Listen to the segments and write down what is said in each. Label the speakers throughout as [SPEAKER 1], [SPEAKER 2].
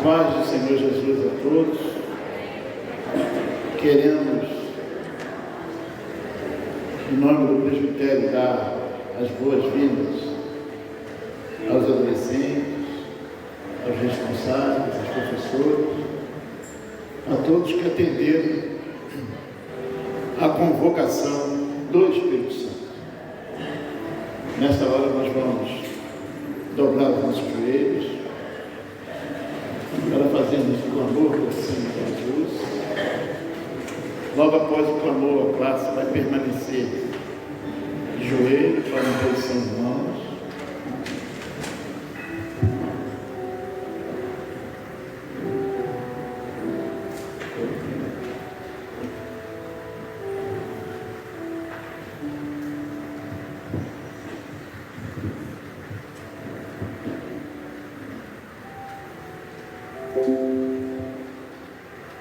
[SPEAKER 1] paz do Senhor Jesus a todos. Queremos, em nome do presbitério, dar as boas-vindas aos adolescentes, aos responsáveis, aos professores, a todos que atenderam a convocação do Espírito Santo. Nesta hora nós vamos dobrar os nossos joelhos para fazermos o clamor do Senhor Jesus. Logo após o clamor, a classe vai permanecer de joelhos para a posição de mãos.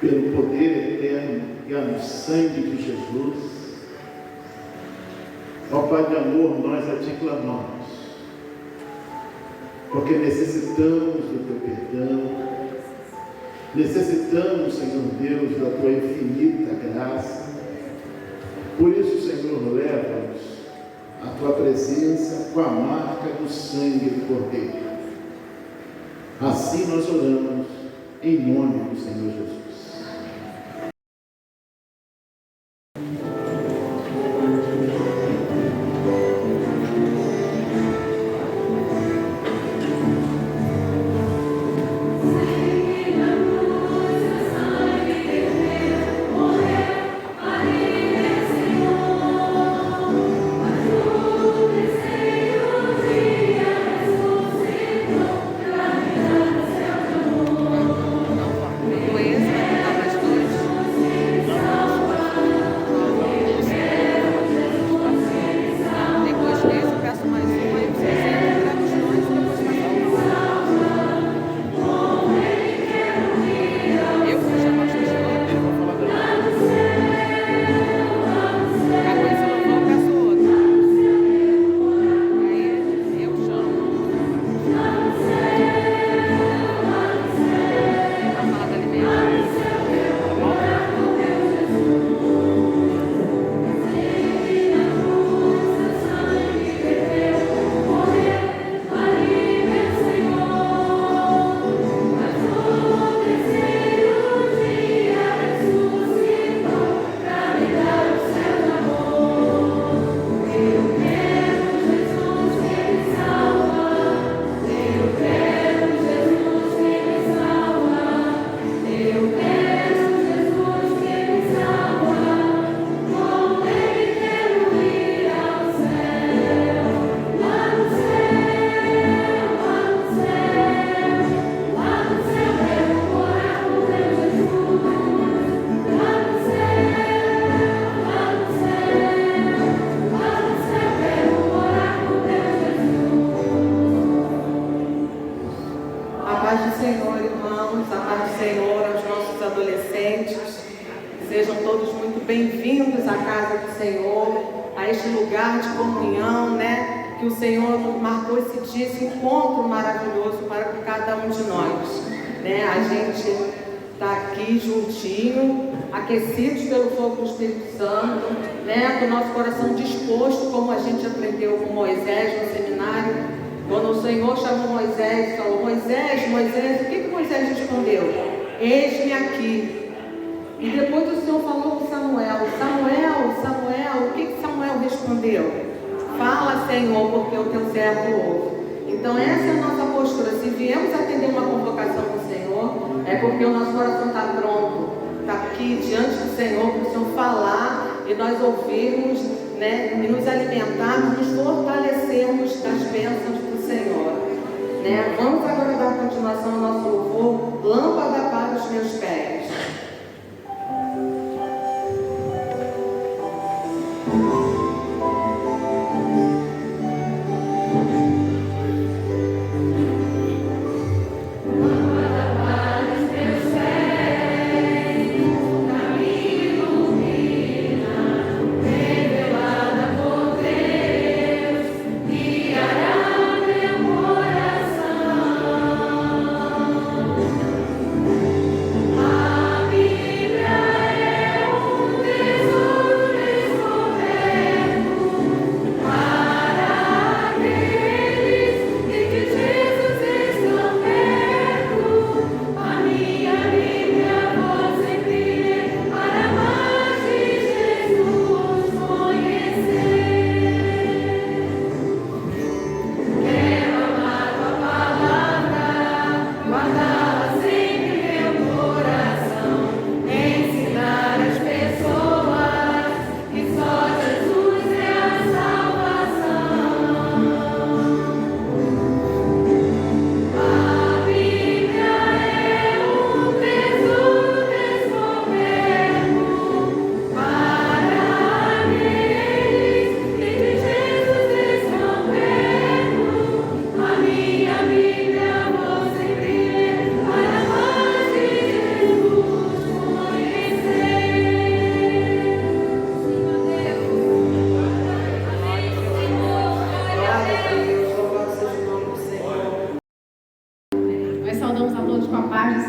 [SPEAKER 1] Pelo poder eterno e ao sangue de Jesus, ó Pai de amor, nós a Ti clamamos, porque necessitamos do Teu perdão, necessitamos, Senhor Deus, da Tua infinita graça. Por isso, Senhor, leva-nos à Tua presença com a marca do sangue do Cordeiro. Assim nós oramos, em nome do Senhor Jesus.
[SPEAKER 2] Aquecidos pelo fogo do Espírito Santo, com o nosso coração disposto, como a gente aprendeu com Moisés no seminário, quando o Senhor chamou Moisés e falou: Moisés, Moisés, o que Moisés respondeu? Eis-me aqui. E depois o Senhor falou com Samuel: Samuel, Samuel, o que Samuel respondeu? Fala, Senhor, porque o teu servo ouve. Então essa é a nossa postura. Se viemos atender uma convocação do Senhor, é porque o nosso coração está pronto. Está aqui diante do Senhor, para o Senhor falar e nós ouvirmos, e nos alimentarmos, nos fortalecermos das bênçãos do Senhor. Vamos agora dar continuação ao nosso louvor, lâmpada para os meus pés.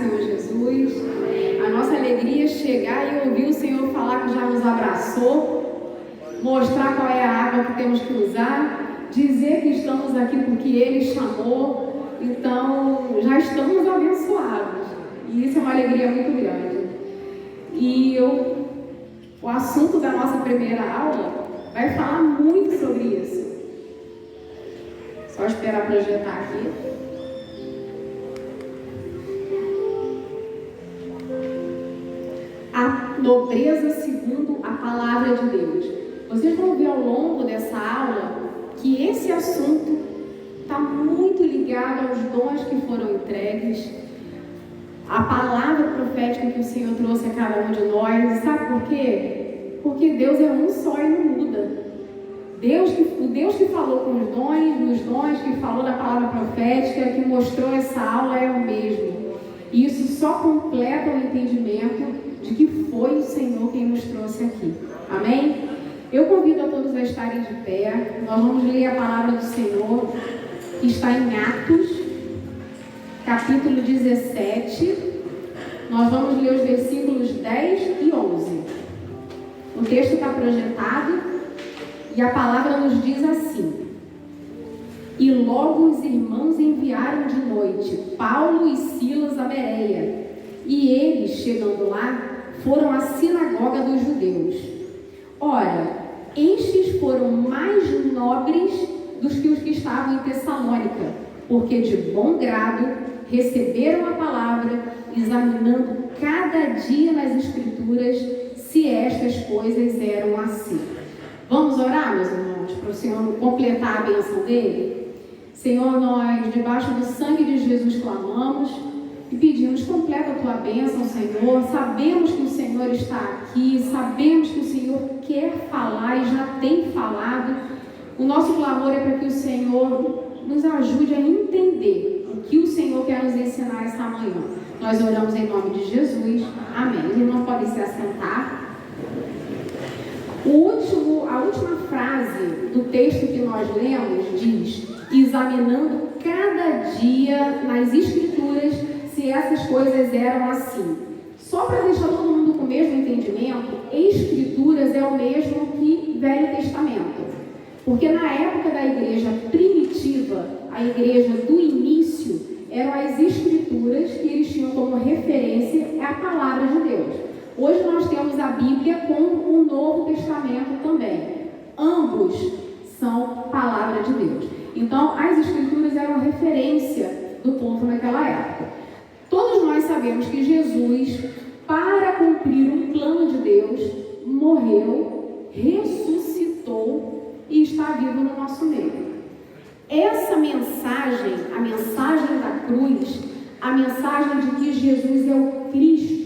[SPEAKER 3] Senhor Jesus. A nossa alegria é chegar e ouvir o Senhor falar que já nos abraçou, mostrar qual é a água que temos que usar, dizer que estamos aqui porque Ele chamou. Então, já estamos abençoados. E isso é uma alegria muito grande. E o assunto da nossa primeira aula vai falar muito sobre isso. Só esperar projetar aqui. A nobreza segundo a palavra de Deus. Vocês vão ver ao longo dessa aula que esse assunto está muito ligado aos dons que foram entregues, a palavra profética que o Senhor trouxe a cada um de nós. Sabe por quê? Porque Deus é um só e não muda. O Deus que falou com os dons, nos dons, que falou da palavra profética, que mostrou essa aula é o mesmo. E isso só completa o entendimento de que foi o Senhor quem nos trouxe aqui. Amém? Eu convido a todos a estarem de pé. Nós vamos ler a palavra do Senhor, que está em Atos, capítulo 17. Nós vamos ler os versículos 10 e 11. O texto está projetado e a palavra nos diz assim: E logo os irmãos enviaram de noite Paulo e Silas a Bereia, e eles, chegando lá, foram à sinagoga dos judeus. Ora, estes foram mais nobres do que os que estavam em Tessalônica, porque de bom grado receberam a palavra, examinando cada dia nas Escrituras se estas coisas eram assim. Vamos orar, meus irmãos, para o Senhor completar a bênção dele? Senhor, nós, debaixo do sangue de Jesus, clamamos e pedimos: completa a tua bênção, Senhor. Sabemos que o Senhor está aqui, sabemos que o Senhor quer falar e já tem falado. O nosso clamor é para que o Senhor nos ajude a entender o que o Senhor quer nos ensinar essa manhã. Nós oramos em nome de Jesus. Amém. Os irmãos podem se assentar. A última frase do texto que nós lemos diz: examinando cada dia nas Escrituras se essas coisas eram assim. Só para deixar todo mundo com o mesmo entendimento, Escrituras é o mesmo que Velho Testamento. Porque na época da igreja primitiva, a igreja do início, eram as Escrituras que eles tinham como referência a palavra de Deus. Hoje nós temos a Bíblia com o Novo Testamento também. Ambos são palavra de Deus. Então, as Escrituras eram a referência do povo naquela época. Todos nós sabemos que Jesus, para cumprir um plano de Deus, morreu, ressuscitou e está vivo no nosso meio. Essa mensagem, a mensagem da cruz, a mensagem de que Jesus é o Cristo,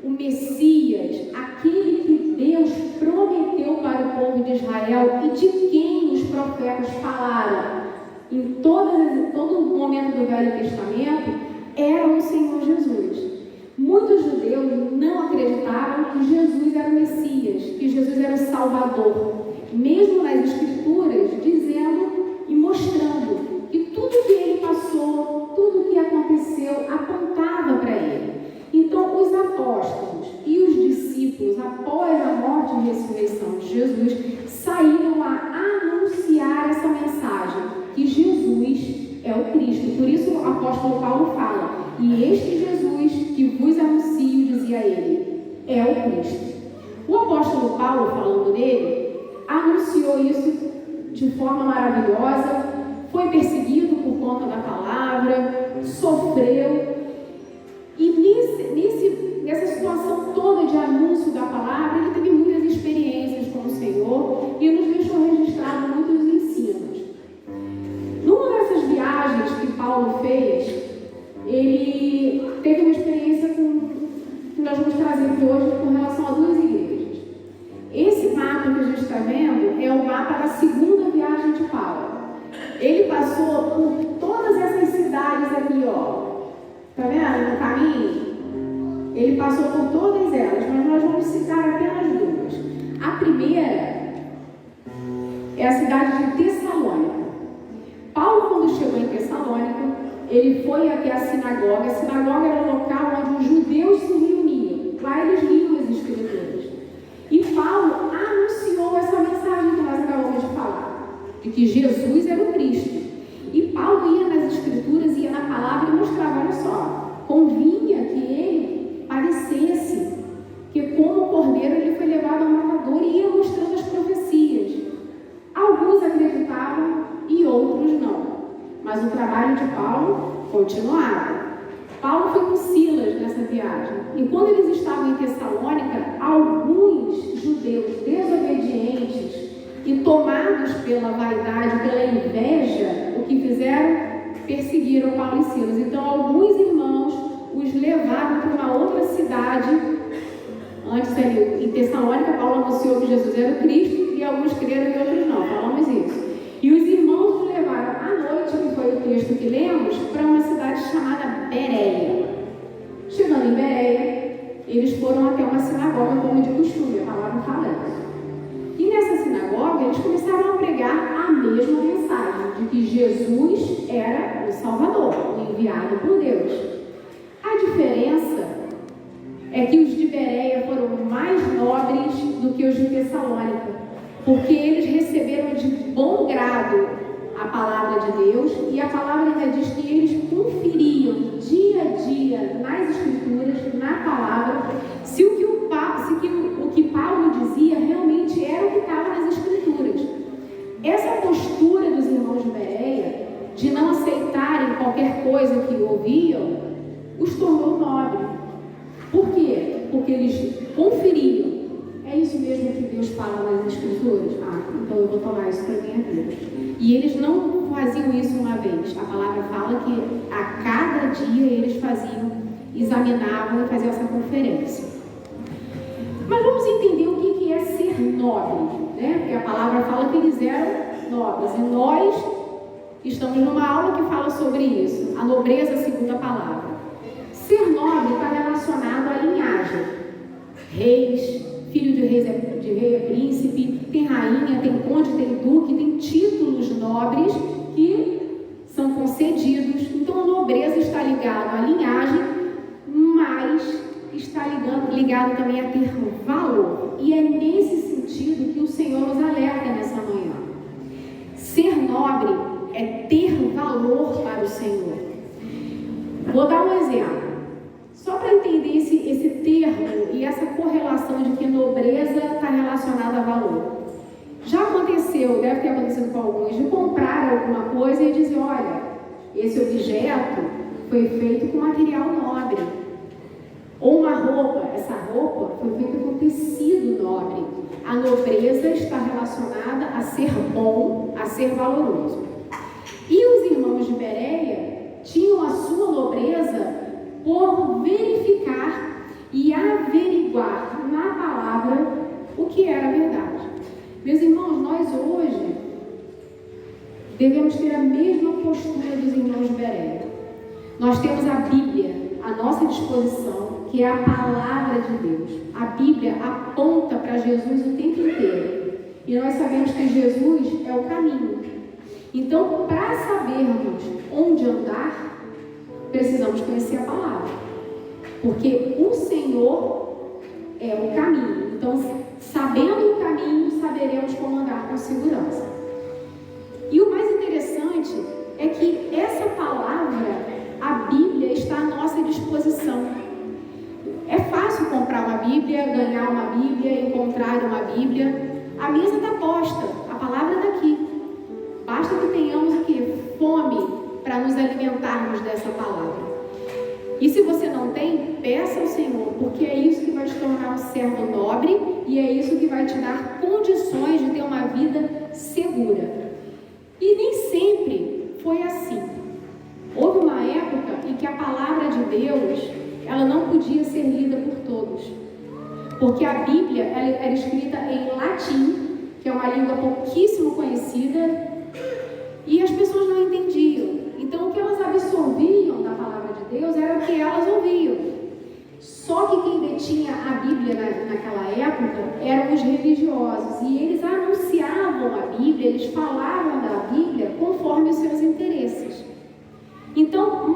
[SPEAKER 3] o Messias, aquele que Deus prometeu para o povo de Israel e de quem os profetas falaram em todo o momento do Velho Testamento, era o Senhor Jesus. Muitos judeus não acreditavam que Jesus era o Messias, que Jesus era o Salvador, mesmo nas Escrituras dizendo e mostrando que tudo que ele passou, tudo que aconteceu, apontava para ele. Então, os apóstolos e os discípulos, após a morte e ressurreição de Jesus, saíram a anunciar essa mensagem, que Jesus é o Cristo. Por isso o apóstolo Paulo fala: e este Jesus que vos anuncio, dizia ele, é o Cristo. O apóstolo Paulo, falando dele, anunciou isso de forma maravilhosa, foi perseguido por conta da palavra, sofreu. E nessa situação toda de anúncio da palavra, ele teve muitas experiências com o Senhor e nos deixou registrado muitos ensinos. Numa dessas viagens que Paulo fez, ele teve uma experiência que nós vamos trazer aqui hoje com relação a duas igrejas. Esse mapa que a gente está vendo é o mapa da segunda viagem de Paulo. Ele passou por todas essas cidades aqui, ó. Tá vendo? No caminho, ele passou por todas elas, mas nós vamos citar apenas duas. A primeira é a cidade de Tessalônica. Paulo, quando chegou em Tessalônica, ele foi até a sinagoga. A sinagoga era o local onde os judeus se reuniam. Lá eles liam as escrituras. E Paulo anunciou essa mensagem que nós acabamos de falar, de que Jesus era o Cristo. E Paulo ia nas escrituras, ia na palavra e mostrava, olha só, convinha que ele padecesse, que como cordeiro ele foi levado ao matador, e ia mostrando as profecias. Alguns acreditavam e outros não. Mas o trabalho de Paulo continuava. Paulo foi com Silas nessa viagem. E quando eles estavam em Tessalônica, alguns judeus desobedientes e tomados pela vaidade, pela inveja, o que fizeram? Perseguiram Paulo e Silas. Então, alguns irmãos os levaram para uma outra cidade. Antes ali, em Tessalônica, Paulo anunciou que Jesus era o Cristo, e alguns creram e outros não. Falamos isso. E os irmãos os levaram à noite, que foi o texto que lemos, para uma cidade chamada Bereia. Chegando em Bereia, eles foram até uma sinagoga, como de costume, a palavra fala isso. E nessa sinagoga, eles começaram a pregar a mesma mensagem, de que Jesus era o Salvador, o enviado por Deus. A diferença é que os de Bereia foram mais nobres do que os de Tessalônica, porque eles receberam de bom grado a palavra de Deus, e a palavra ainda diz que eles conferiam dia a dia nas escrituras, na palavra, se o que Paulo dizia realmente era o que estava nas escrituras. Essa postura dos irmãos de Bereia, de não aceitarem qualquer coisa que ouviam, os tornou nobres. Por quê? Porque eles conferiam. É isso mesmo que Deus fala nas escrituras? Então eu vou tomar isso para a minha vida. E eles não faziam isso uma vez. A palavra fala que a cada dia eles faziam, examinavam e faziam essa conferência. Mas vamos entender o que é ser nobre, né? Porque a palavra fala que eles eram nobres. E nós estamos numa aula que fala sobre isso. A nobreza segundo a palavra. Ser nobre está relacionado à linhagem. Reis, filho de rei é príncipe, tem rainha, tem conde, tem duque, tem títulos nobres que são concedidos. Então a nobreza está ligada à linhagem, mas está ligado também a ter valor. E é nesse sentido que o Senhor nos alerta nessa manhã. Ser nobre é ter valor para o Senhor. Vou dar um exemplo. Só para entender esse termo e essa correlação de que nobreza está relacionada a valor. Já aconteceu, deve ter acontecido com alguns, de comprar alguma coisa e dizer, olha, esse objeto foi feito com material nobre. Ou uma roupa, essa roupa foi feita com tecido nobre. A nobreza está relacionada a ser bom, a ser valoroso. E os irmãos de Bereia tinham a sua nobreza por verificar e averiguar na palavra o que era verdade. Meus irmãos, nós hoje devemos ter a mesma postura dos irmãos de Bereia. Nós temos a Bíblia à nossa disposição, que é a palavra de Deus. A Bíblia aponta para Jesus o tempo inteiro. E nós sabemos que Jesus é o caminho. Então, para sabermos onde andar, precisamos conhecer a palavra, porque o Senhor é o caminho. Então, sabendo o caminho, saberemos como andar com segurança. E o mais interessante é que essa palavra, a Bíblia, está à nossa disposição. É fácil comprar uma Bíblia, ganhar uma Bíblia, encontrar uma Bíblia. A mesa está posta, a palavra está aqui. Basta que tenhamos o quê? Fome para nos alimentarmos dessa palavra. E se você não tem, peça ao Senhor, porque é isso que vai te tornar um servo nobre e é isso que vai te dar condições de ter uma vida segura. E nem sempre foi assim. Houve uma época em que a palavra de Deus, ela não podia ser lida por todos, porque a Bíblia ela era escrita em latim, que é uma língua pouquíssimo conhecida, e as pessoas não entendiam. Então, o que elas absorviam da palavra de Deus era o que elas ouviam. Só que quem detinha a Bíblia naquela época eram os religiosos. E eles anunciavam a Bíblia, eles falavam da Bíblia conforme os seus interesses. Então,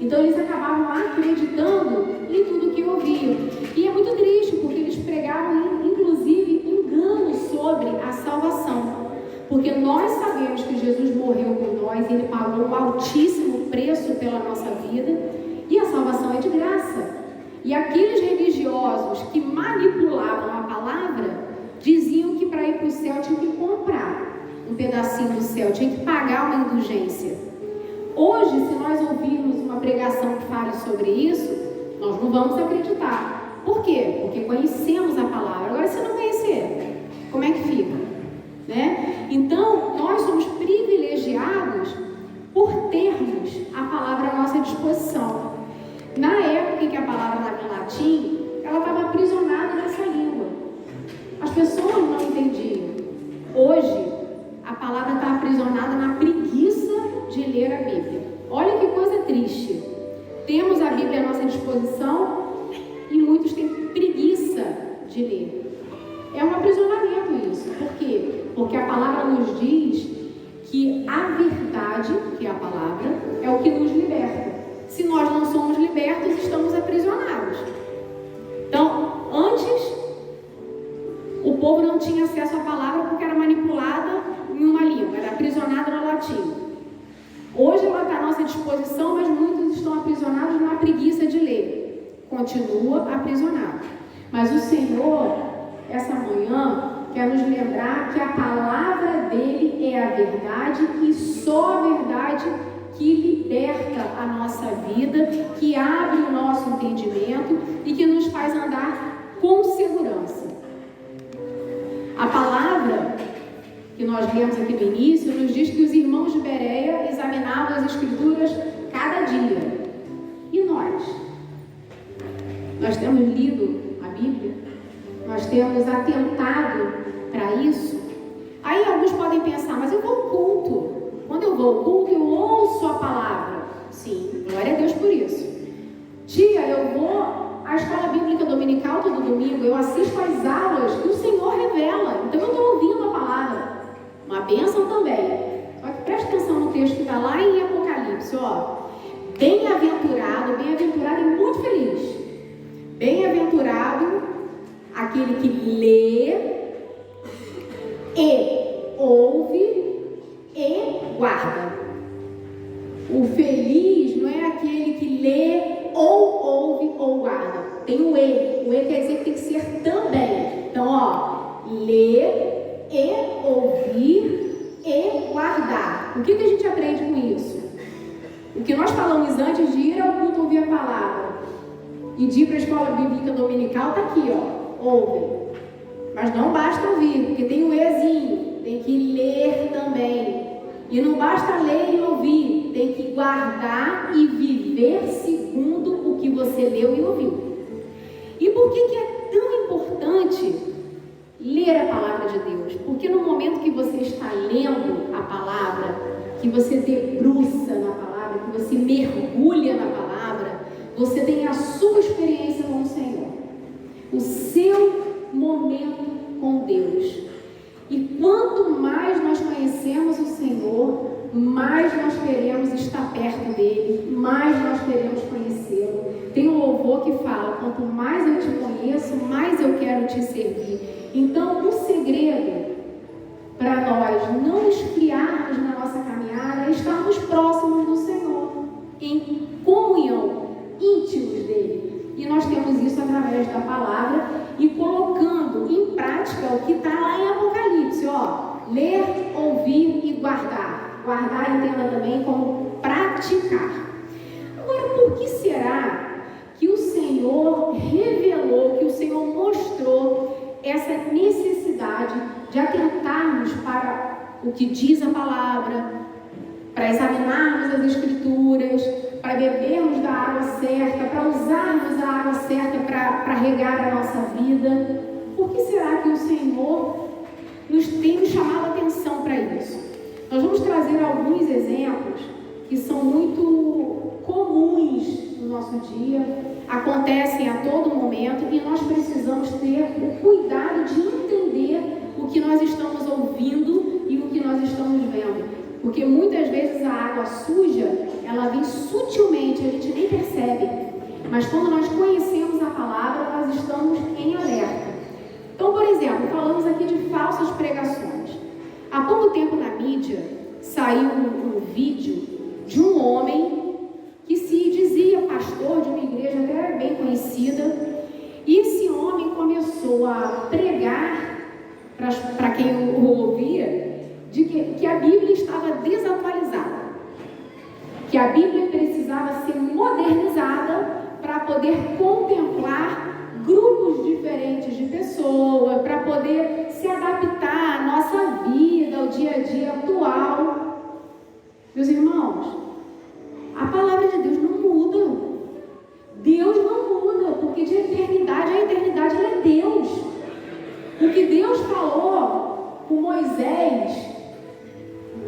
[SPEAKER 3] Então eles acabavam acreditando em tudo que ouviam. E é muito triste, porque eles pregavam, inclusive, engano sobre a salvação. Porque nós sabemos que Jesus morreu por nós, Ele pagou um altíssimo preço pela nossa vida, e a salvação é de graça. E aqueles religiosos que manipulavam a palavra, diziam que para ir para o céu tinha que comprar um pedacinho do céu, tinha que pagar uma indulgência. Hoje, se nós ouvirmos uma pregação que fale sobre isso, nós não vamos acreditar. Por quê? Porque conhecemos a palavra. Agora, se não conhecer, como é que fica? Né? Então, nós somos privilegiados por termos a palavra à nossa disposição. Na época em que a palavra estava em latim, ela estava aprisionada nessa língua. As pessoas não entendiam. Hoje, a palavra está aprisionada na preguiça de ler a Bíblia. Olha que coisa triste. Temos a Bíblia à nossa disposição e muitos têm preguiça de ler. É um aprisionamento isso. Por quê? Porque a palavra nos diz que a verdade, que é a palavra, é o que nos liberta. Se nós não somos libertos, estamos aprisionados. Então, antes, o povo não tinha acesso à palavra porque era manipulada em uma língua, era aprisionada no latim. Hoje ela está à nossa disposição, mas muitos estão aprisionados na preguiça de ler. Continua aprisionado. Mas o Senhor, essa manhã, quer nos lembrar que a palavra dele é a verdade e só a verdade que liberta a nossa vida, que abre o nosso entendimento e que nos faz andar com segurança. A palavra que nós lemos aqui no início nos diz que os irmãos de Bereia examinavam as Escrituras cada dia. E nós? Nós temos lido a Bíblia? Nós temos atentado para isso? Aí alguns podem pensar, mas eu vou ao culto. Quando eu vou ao culto, eu ouço a palavra. Sim, glória a Deus por isso. Tia, eu vou à escola bíblica dominical todo domingo, eu assisto às aulas que o Senhor revela. Então eu estou ouvindo a palavra. Uma bênção também. Só que preste atenção no texto que está lá em Apocalipse, ó. Bem-aventurado e muito feliz. Bem-aventurado aquele que lê e ouve e guarda. O feliz não é aquele que lê ou ouve ou guarda. Tem o E. O E quer dizer que tem que ser também. Então, ó, ler e ouvir e guardar. O que a gente aprende com isso? O que nós falamos antes de ir ao culto ouvir a palavra e de ir para a escola bíblica dominical está aqui, ó. Ouve. Mas não basta ouvir, porque tem o Ezinho. Tem que ler também. E não basta ler e ouvir, tem que guardar e viver segundo o que você leu e ouviu. E por que é tão importante ler a palavra de Deus? Porque no momento que você está lendo a palavra, que você debruça na palavra, que você mergulha na palavra, você tem a sua experiência com o Senhor, o seu momento com Deus. E quanto mais nós conhecemos o Senhor, mais nós queremos estar perto dele, mais nós queremos conhecê-lo. Tem um louvor que fala, quanto mais eu te conheço, mais eu quero te servir. Então, o segredo para nós não esfriarmos na nossa caminhada é estarmos próximos do Senhor, em comunhão, íntimos dele. E nós temos isso através da palavra e colocando em prática o que está lá em Apocalipse, ó. Ler, ouvir e guardar. Guardar entenda também como praticar. Agora, por que será que o Senhor revelou, que o Senhor mostrou essa necessidade de atentarmos para o que diz a palavra, para examinarmos as Escrituras, para bebermos da água certa, para usarmos a água certa para regar a nossa vida? Por que será que o Senhor tem nos chamado a atenção para isso? Nós vamos trazer alguns exemplos que são muito comuns no nosso dia, acontecem a todo momento e nós precisamos ter o cuidado de entender o que nós estamos ouvindo e o que nós estamos vendo. Porque muitas vezes a água suja, ela vem sutilmente, a gente nem percebe. Mas quando nós conhecemos a palavra, nós estamos em alerta. Então, por exemplo, falamos aqui de falsas pregações. Há pouco tempo na mídia saiu um vídeo de um homem que se dizia pastor de uma igreja até bem conhecida. E esse homem começou a pregar para quem o ouvia de que a Bíblia estava desatualizada, que a Bíblia precisava ser modernizada para poder contemplar grupos diferentes de pessoas, para poder se adaptar à nossa vida, ao dia a dia atual. Meus irmãos, a palavra de Deus não muda. Deus não muda, porque de eternidade a eternidade ela é Deus. O que Deus falou com Moisés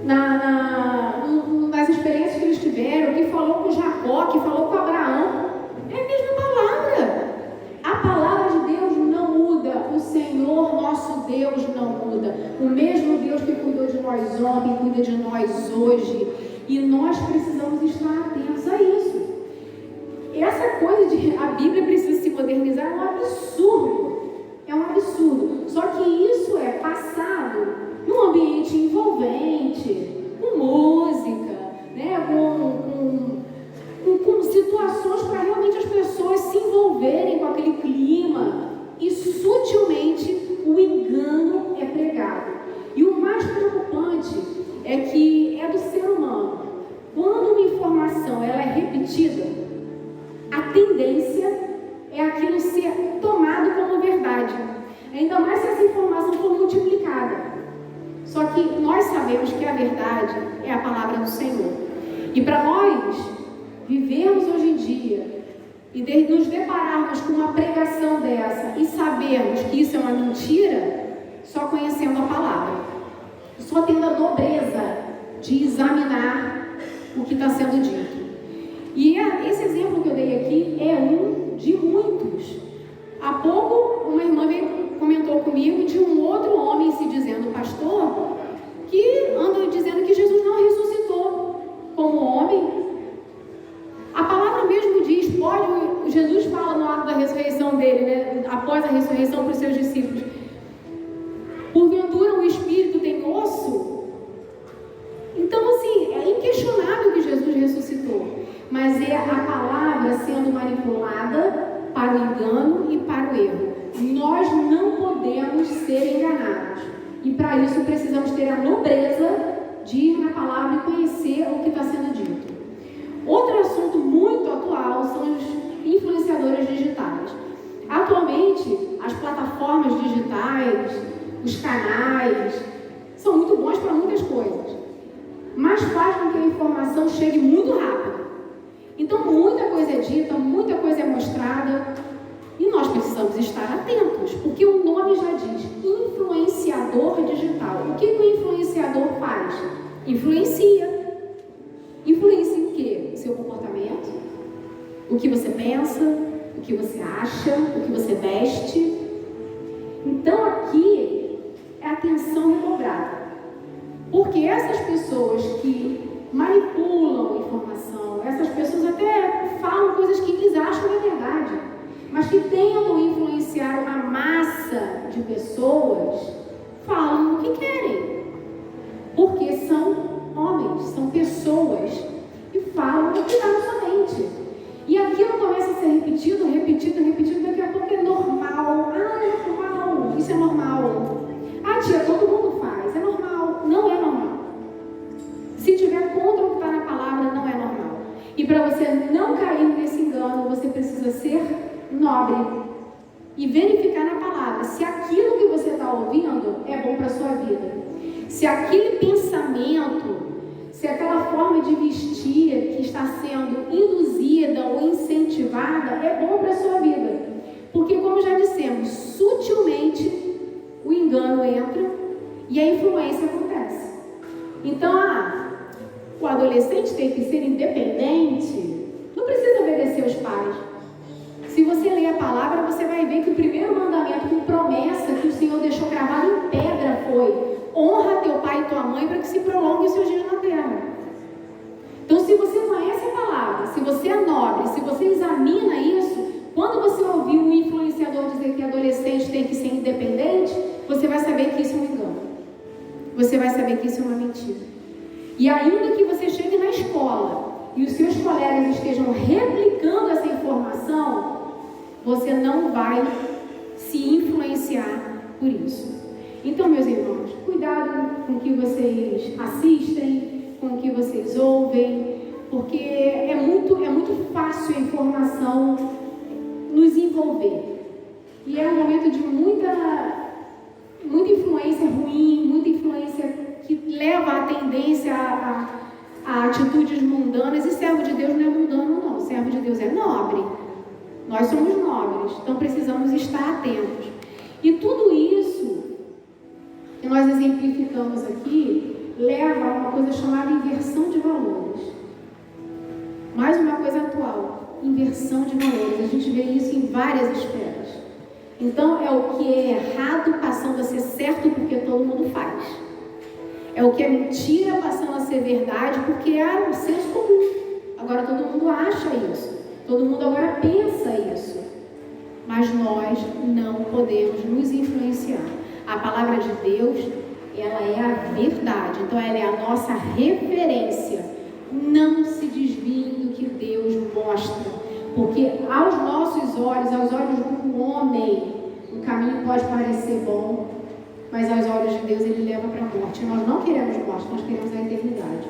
[SPEAKER 3] nas experiências que eles tiveram, o que falou com Jacó, que falou com Abraão, é a mesma palavra. A palavra de Deus não muda. O Senhor nosso Deus não muda. O mesmo Deus que cuidou de nós ontem, cuida de nós hoje. E nós precisamos estar atentos a isso. Essa coisa de a Bíblia precisa se modernizar é um absurdo. É um absurdo. Só que isso é passado num ambiente envolvente, com música, né? com situações para realmente as pessoas se envolverem com aquele clima. E sutilmente o engano é pregado. E o mais preocupante é que é do ser humano. Quando uma informação ela é repetida, a tendência é aquilo ser tomado como verdade. Ainda mais se essa informação for multiplicada. Só que nós sabemos que a verdade é a palavra do Senhor. E para nós vivermos hoje em dia e nos depararmos com uma pregação dessa e sabermos que isso é uma mentira, só conhecendo a palavra. Só tendo a nobreza de examinar o que está sendo dito. E esse exemplo que eu dei aqui é um de muitos. Há pouco, uma irmã comentou comigo de um outro homem se dizendo pastor, que anda dizendo que Jesus não ressuscitou como homem. A palavra mesmo diz, Jesus fala no ato da ressurreição dele, né, após a ressurreição para os seus discípulos, porventura o Espírito tem osso? Então, assim, é inquestionável que Jesus ressuscitou, mas é a palavra sendo manipulada para o engano e para o erro. Nós não podemos ser enganados. E para isso precisamos ter a nobreza de ir na palavra e conhecer o que está sendo dito. Outro assunto muito atual são os influenciadores digitais. Atualmente, as plataformas digitais, os canais, são muito bons para muitas coisas, mas faz com que a informação chegue muito rápido. Então, muita coisa é dita, muita coisa é mostrada, e nós precisamos estar atentos, porque o nome já diz, influenciador digital. O que o influenciador faz? Influencia. Influencia em quê? O seu comportamento, o que você pensa, o que você acha, o que você veste. Então, aqui é atenção redobrada. Porque essas pessoas que manipulam a informação, essas pessoas até falam coisas que eles acham que é verdade, mas que tentam influenciar uma massa de pessoas, falam o que querem. Porque são homens, são pessoas, e falam o que está na sua mente. E aquilo começa a ser repetido, daqui a pouco é normal. Ah, é normal, isso é normal. Ah, tia, todo mundo faz, é normal. Não é normal. Se tiver contra o que está na palavra, não é normal. E para você não cair nesse engano, você precisa ser nobre e verificar na palavra se aquilo que você está ouvindo é bom para a sua vida. Se aquele pensamento, se aquela forma de vestir que está sendo induzida ou incentivada é bom para a sua vida. Porque, como já dissemos, sutilmente o engano entra e a influência acontece. Então, o adolescente tem que ser independente, não precisa obedecer aos pais. Se você ler a palavra, você vai ver que o primeiro mandamento com promessa que o Senhor deixou gravado em pedra foi: honra teu pai e tua mãe para que se prolongue os seus dias na terra. Então, se você conhece a palavra, se você é nobre, se você examina isso, quando você ouvir um influenciador dizer que adolescente tem que ser independente, você vai saber que isso é um engano. Você vai saber que isso é uma mentira. E ainda que você chegue na escola e os seus colegas estejam replicando essa informação, você não vai se influenciar por isso. Então, meus irmãos, cuidado com o que vocês assistem, com o que vocês ouvem, porque é muito fácil a informação nos envolver. E é um momento de muita influência ruim, muita influência que leva a tendência a atitudes mundanas. E servo de Deus não é mundano, não. Servo de Deus é nobre. Nós somos nobres, então precisamos estar atentos. E tudo isso que nós exemplificamos aqui leva a uma coisa chamada inversão de valores. Mais uma coisa atual, inversão de valores. A gente vê isso em várias esferas. Então, é o que é errado passando a ser certo porque todo mundo faz. É o que é mentira passando a ser verdade porque é o senso comum. Agora todo mundo acha isso. Todo mundo agora pensa isso. Mas nós não podemos nos influenciar. A palavra de Deus, ela é a verdade. Então, ela é a nossa referência. Não se desviem do que Deus mostra. Porque aos nossos olhos, aos olhos do homem, o caminho pode parecer bom, mas aos olhos de Deus ele leva para a morte. Nós não queremos morte, nós queremos a eternidade.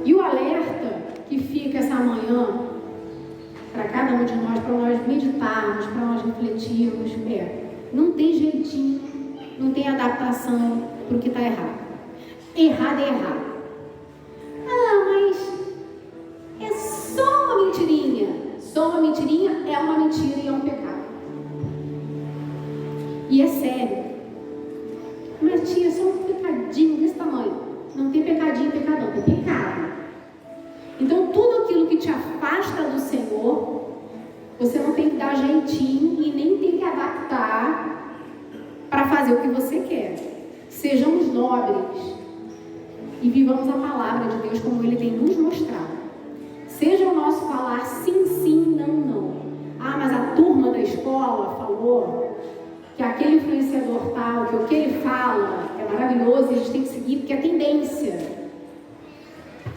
[SPEAKER 3] E o alerta que fica essa manhã para cada um de nós, para nós meditarmos, para nós refletirmos, não tem jeitinho, não tem adaptação para o que está errado. Errado é errado. Mas é só uma mentirinha. Só uma mentirinha é uma mentira e é um pecado. E é sério. Mas tia, só um pecadinho desse tamanho. Não tem pecadinho, pecadão, tem pecado. Então tudo aquilo que te afasta do Senhor, você não tem que dar jeitinho e nem tem que adaptar para fazer o que você quer. Sejamos nobres e vivamos a palavra de Deus como Ele tem nos mostrado. Seja o nosso falar sim, sim, não, não. Mas a turma da escola falou que aquele influenciador tal, que o que ele fala é maravilhoso e a gente tem que seguir porque é tendência.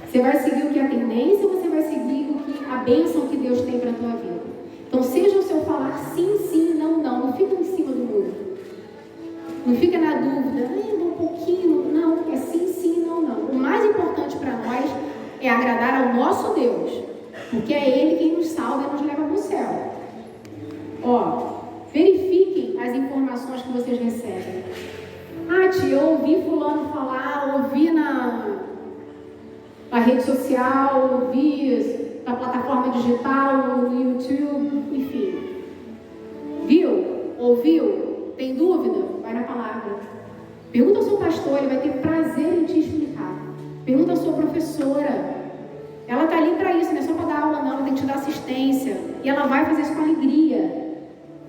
[SPEAKER 3] Você vai seguir o que é tendência ou você vai seguir a bênção que Deus tem para a tua vida? Então seja o seu falar sim, sim, não, não. Não fica em cima do muro. Não fica na dúvida, um pouquinho, não, é sim, sim, não, não. O mais importante para nós é agradar ao nosso Deus, porque é Ele quem nos salva e nos leva para o céu. Verifiquem as informações que vocês recebem. Tia, eu ouvi fulano falar, ouvi na rede social, ouvi na plataforma digital, no YouTube, enfim. Viu? Ouviu? Tem dúvida? Vai na palavra. Pergunta ao seu pastor, ele vai ter prazer em te explicar. Pergunta à sua professora. Ela está ali para isso, não é só para dar aula não, ela tem que te dar assistência. E ela vai fazer isso com alegria.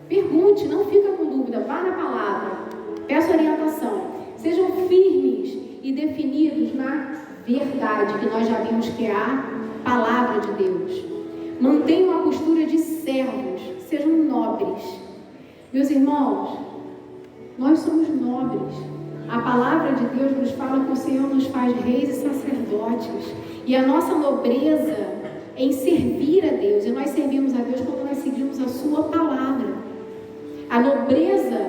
[SPEAKER 3] Pergunte, não fica com dúvida, vá na palavra. Peça orientação. Sejam firmes e definidos na verdade, que nós já vimos que é a palavra de Deus. Mantenham a postura de servos, sejam nobres. Meus irmãos, nós somos nobres. A palavra de Deus nos fala que o Senhor nos faz reis e sacerdotes. E a nossa nobreza é em servir a Deus. E nós servimos a Deus quando nós seguimos a sua palavra. A nobreza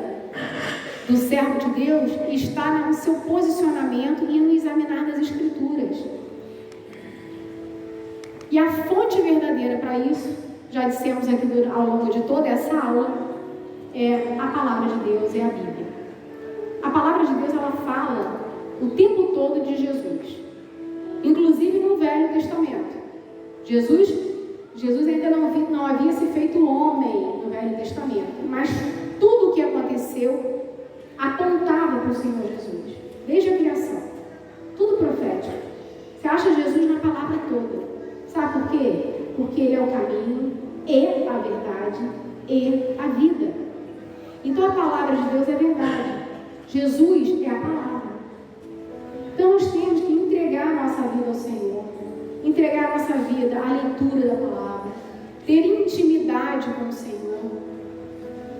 [SPEAKER 3] do servo de Deus está no seu posicionamento e no examinar das Escrituras. E a fonte verdadeira para isso, já dissemos aqui ao longo de toda essa aula, é a palavra de Deus, é a Bíblia. A palavra de Deus, ela fala o tempo todo de Jesus, inclusive no Velho Testamento. Jesus ainda não havia se feito homem no Velho Testamento, mas tudo o que aconteceu apontava para o Senhor Jesus, desde a criação, tudo profético. Você acha Jesus na palavra toda. Sabe por quê? Porque Ele é o caminho, é a verdade, é a vida. Então a palavra de Deus é verdade. Jesus é a palavra. Então nós temos que entregar a nossa nossa vida ao Senhor, entregar a nossa vida à leitura da palavra, ter intimidade com o Senhor,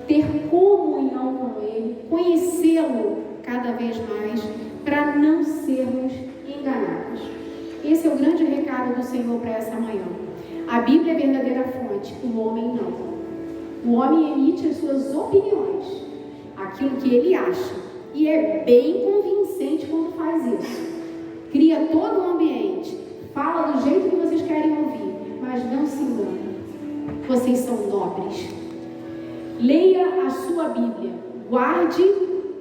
[SPEAKER 3] ter comunhão com Ele, conhecê-lo cada vez mais, para não sermos enganados. Esse é o grande recado do Senhor para essa manhã. A Bíblia é a verdadeira fonte, o homem não. O homem emite as suas opiniões, aquilo que ele acha, e é bem convincente quando faz isso. Cria todo um ambiente, fala do jeito que vocês querem ouvir, mas não se enganem. Vocês são nobres. Leia a sua Bíblia, guarde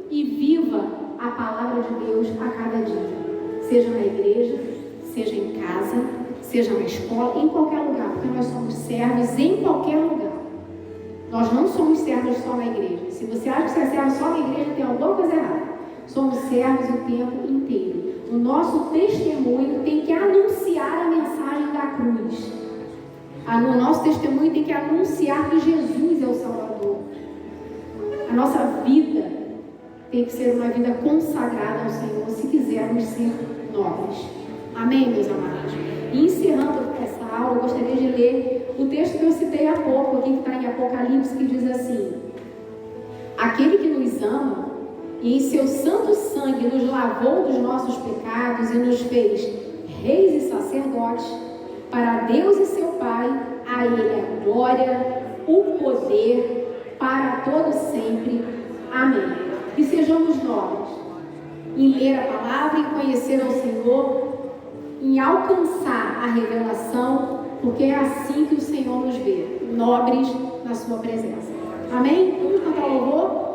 [SPEAKER 3] e viva a palavra de Deus a cada dia, seja na igreja, seja em casa, seja na escola, em qualquer lugar, porque nós somos servos em qualquer lugar. Nós não somos servos só na igreja. Se você acha que você é servo só na igreja, tem alguma coisa errada. Somos servos o tempo inteiro. O nosso testemunho tem que anunciar a mensagem da cruz. O nosso testemunho tem que anunciar que Jesus é o Salvador. A nossa vida tem que ser uma vida consagrada ao Senhor, se quisermos ser nobres. Amém, meus amados? E encerrando essa aula, eu gostaria de ler o texto que eu citei há pouco, aqui que está em Apocalipse, que diz assim: aquele que nos ama e em seu santo sangue nos lavou dos nossos pecados e nos fez reis e sacerdotes para Deus e seu Pai, a Ele a glória, o poder para todo sempre. Amém. Que sejamos nós em ler a palavra, em conhecer ao Senhor, em alcançar a revelação, porque é assim que o Senhor nos vê, nobres na sua presença. Amém? Vamos cantar louvor?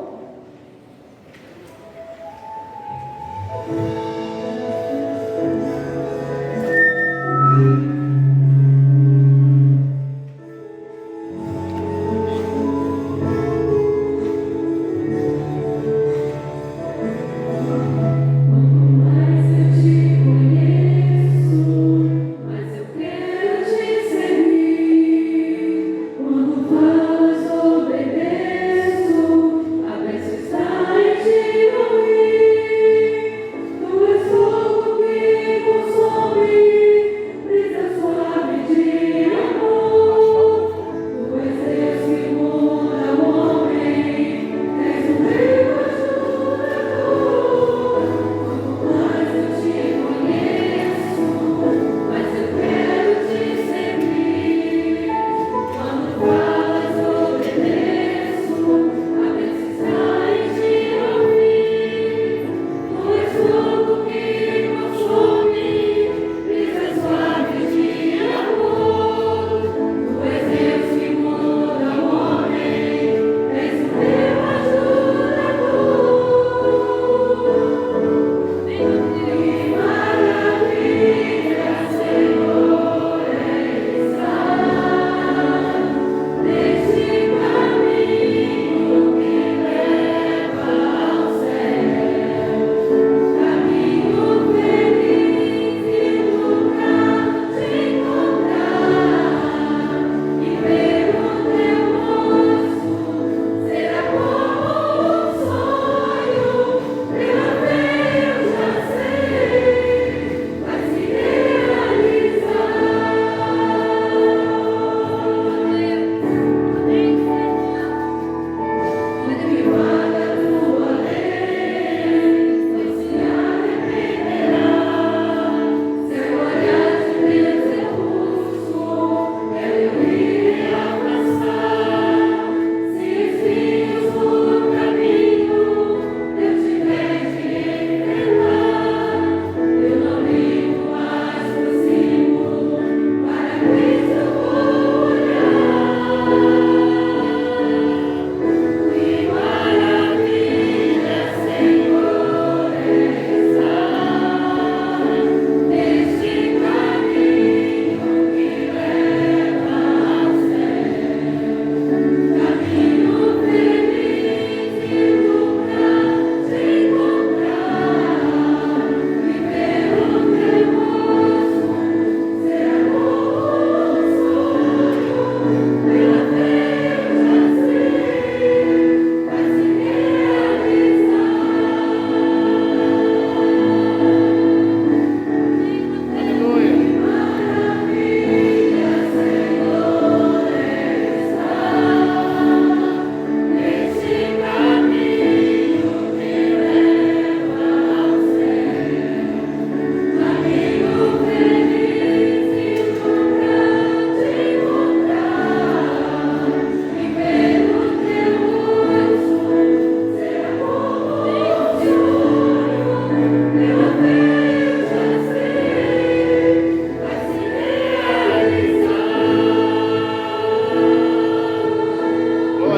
[SPEAKER 4] Obedeço, abençoe-te.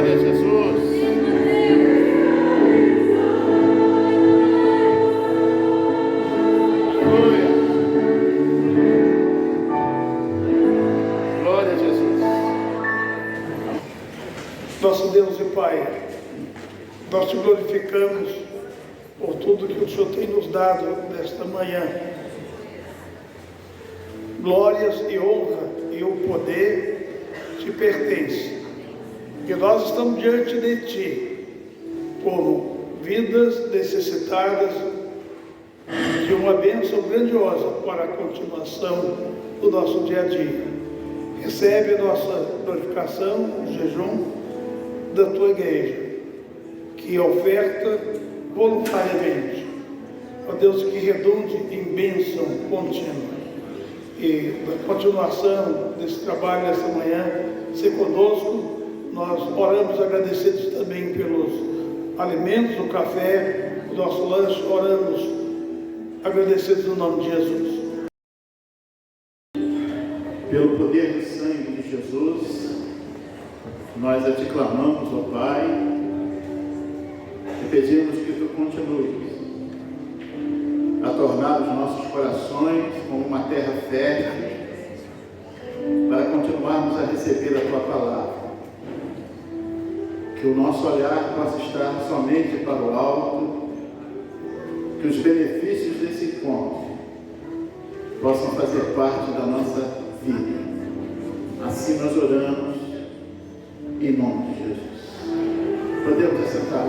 [SPEAKER 1] Glória a Jesus. Glória a Jesus.
[SPEAKER 4] Nosso Deus e Pai, nós te glorificamos por tudo que o Senhor tem nos dado nesta manhã. Glórias e honra e o poder te pertencem. E nós estamos diante de Ti, como vidas necessitadas de uma bênção grandiosa para a continuação do nosso dia a dia. Recebe a nossa glorificação, o jejum da Tua igreja, que oferta voluntariamente. Ó Deus, que redunde em bênção contínua. E na continuação desse trabalho nesta manhã, ser conosco. Nós oramos agradecidos também pelos alimentos, o café, o nosso lanche. Oramos agradecidos no nome de Jesus.
[SPEAKER 1] Pelo poder do sangue de Jesus, nós a te clamamos, ó Pai, e pedimos que Tu continues a tornar os nossos corações como uma terra fértil, para continuarmos a receber a Tua palavra. Que o nosso olhar possa estar somente para o alto, que os benefícios desse encontro possam fazer parte da nossa vida. Assim nós oramos, em nome de Jesus. Podemos assentar?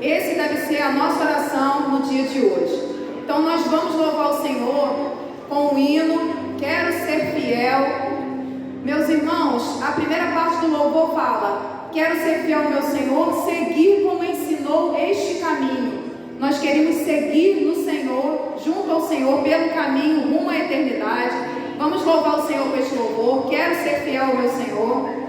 [SPEAKER 3] Esse deve
[SPEAKER 5] ser a nossa oração no dia de hoje. Então nós vamos louvar o Senhor com o hino Quero Ser Fiel. Meus irmãos, a primeira parte do louvor fala: quero ser fiel ao meu Senhor, seguir como ensinou este caminho. Nós queremos seguir no Senhor, junto ao Senhor, pelo caminho rumo à eternidade. Vamos louvar o Senhor com este louvor. Quero ser fiel ao meu Senhor.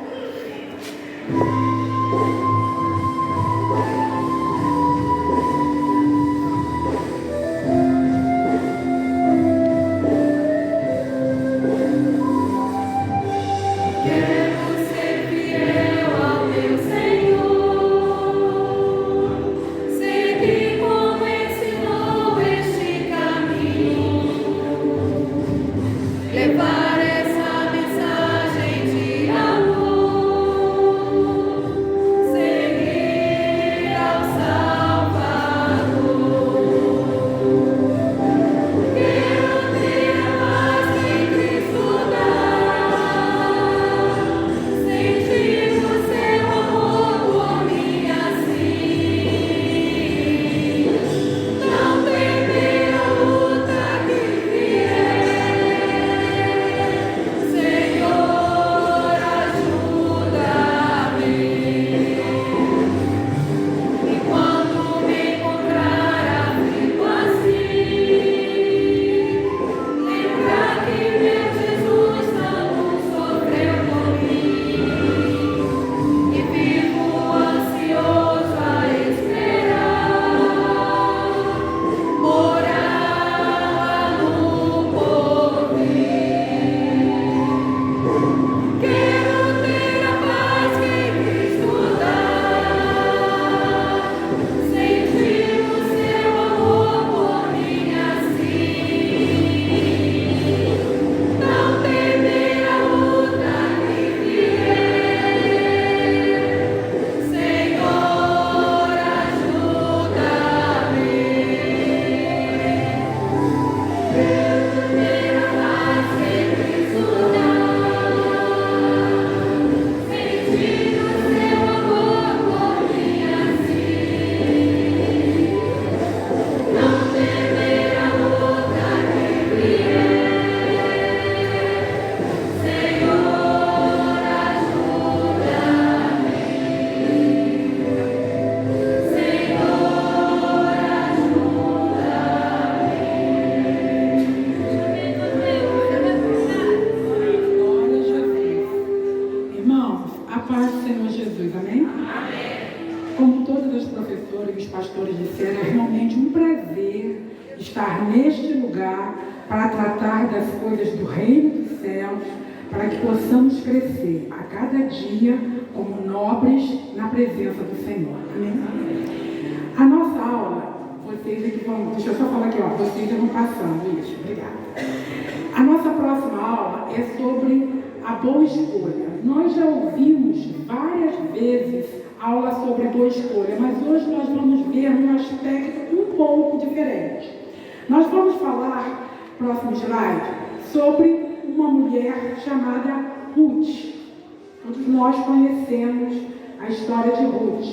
[SPEAKER 5] Levar essa mensagem de amor.
[SPEAKER 6] pastores disseram, é realmente um prazer estar neste lugar para tratar das coisas do reino dos céus, para que possamos crescer a cada dia como nobres na presença do Senhor. Amém? A nossa aula, vocês aqui vão, deixa eu só falar aqui, ó, vocês vão passando isso, obrigada. A nossa próxima aula é sobre a boa escolha. Nós já ouvimos várias vezes aula sobre boa escolha, mas hoje nós vamos ver um aspecto um pouco diferente. Nós vamos falar, próximo slide, sobre uma mulher chamada Ruth. Todos nós conhecemos a história de Ruth,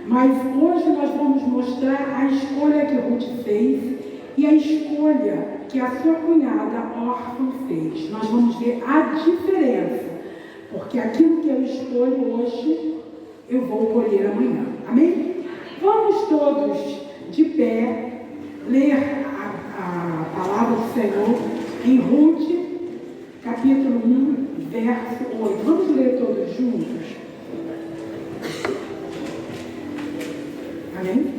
[SPEAKER 6] mas hoje nós vamos mostrar a escolha que Ruth fez e a escolha que a sua cunhada órfã fez. Nós vamos ver a diferença, porque aquilo que eu escolho hoje, eu vou colher amanhã. Amém? Vamos todos de pé ler a palavra do Senhor em Ruth, capítulo 1, verso 8. Vamos ler todos juntos? Amém?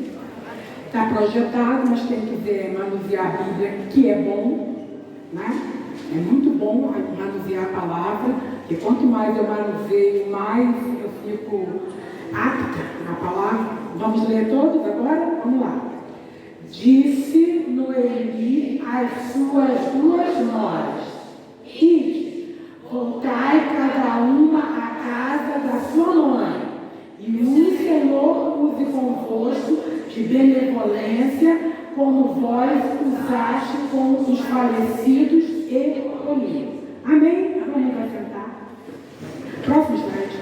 [SPEAKER 6] Está projetado, mas quem quiser manusear a Bíblia, que é bom, né? É muito bom manusear a palavra, porque quanto mais eu manuseio, mais eu fico apta na palavra. Vamos ler todos agora? Vamos lá. Disse Noemi às suas duas noras: ide, voltai cada uma à casa da sua mãe, e o Senhor use convosco de benevolência, como vós usaste com os falecidos e comigo. Amém? Vamos assentar. Próximo slide.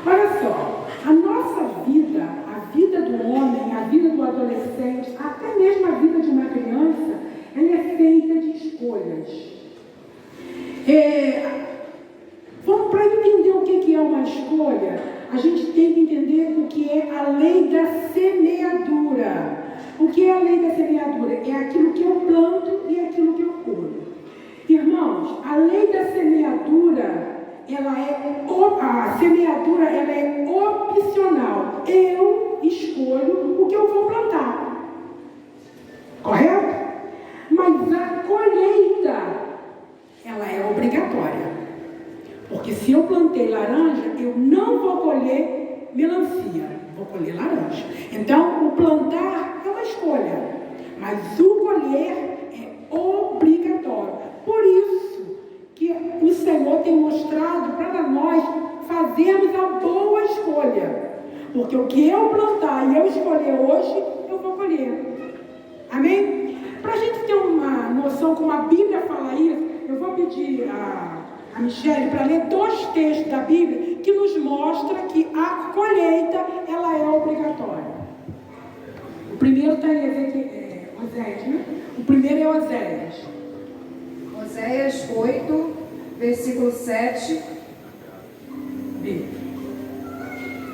[SPEAKER 6] Olha só, a nossa vida, a vida do homem, a vida do adolescente, adolescente, até mesmo a vida de uma criança, ela é feita de escolhas. Para entender o que é uma escolha, a gente tem que entender o que é a lei da semeadura. O que é a lei da semeadura? É aquilo que eu planto e aquilo que eu colho. Irmãos, a lei da semeadura, a semeadura ela é opcional. Eu escolho o que eu vou plantar. Correto? Mas a colheita, ela é obrigatória. Porque se eu plantei laranja, eu não vou colher melancia, vou colher laranja. Então, o plantar é uma escolha, mas o colher é obrigatório. Por isso que o Senhor tem mostrado para nós fazermos a boa escolha. Porque o que eu plantar e eu escolher hoje, eu vou colher. Amém? Para a gente ter uma noção como a Bíblia fala isso, eu vou pedir a Michele para ler 2 textos da Bíblia que nos mostra que a colheita ela é obrigatória. O primeiro está em Oséias, né? O primeiro é Oséias.
[SPEAKER 5] Oséias 8, versículo 7.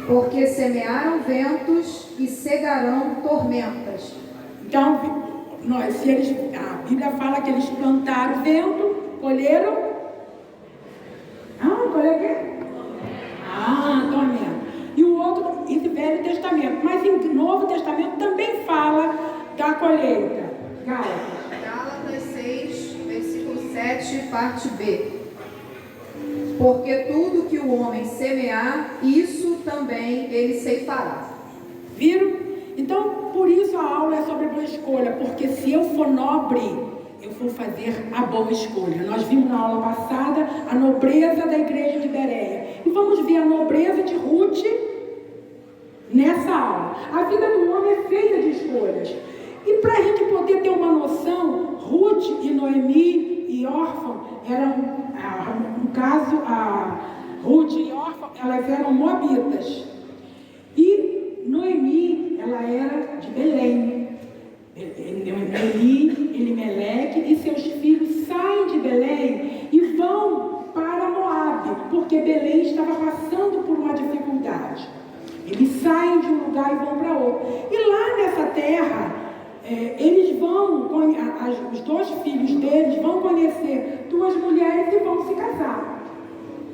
[SPEAKER 5] Porque semearam ventos e cegarão tormentas.
[SPEAKER 6] Então, a Bíblia fala que eles plantaram vento, colheram. Colher o quê? Tormenta. E o outro, esse Velho Testamento. Mas em Novo Testamento também fala da colheita.
[SPEAKER 5] Gálatas 6, versículo 7, parte B. Porque tudo que o homem semear, isso também ele ceifará.
[SPEAKER 6] Viram? Então, por isso a aula é sobre boa escolha. Porque se eu for nobre, eu vou fazer a boa escolha. Nós vimos na aula passada a nobreza da igreja de Bereia. E vamos ver a nobreza de Ruth nessa aula. A vida do homem é feita de escolhas. E para a gente poder ter uma noção, Ruth e Noemi e Orfa eram, no caso, a Ruth e Orfa, elas eram moabitas. E Noemi, ela era de Belém. Noemi, Elimeleque e seus filhos saem de Belém e vão para Moabe, porque Belém estava passando por uma dificuldade. Eles saem de um lugar e vão para outro. E lá nessa terra, eles vão, os 2 filhos deles vão conhecer 2 mulheres e vão se casar.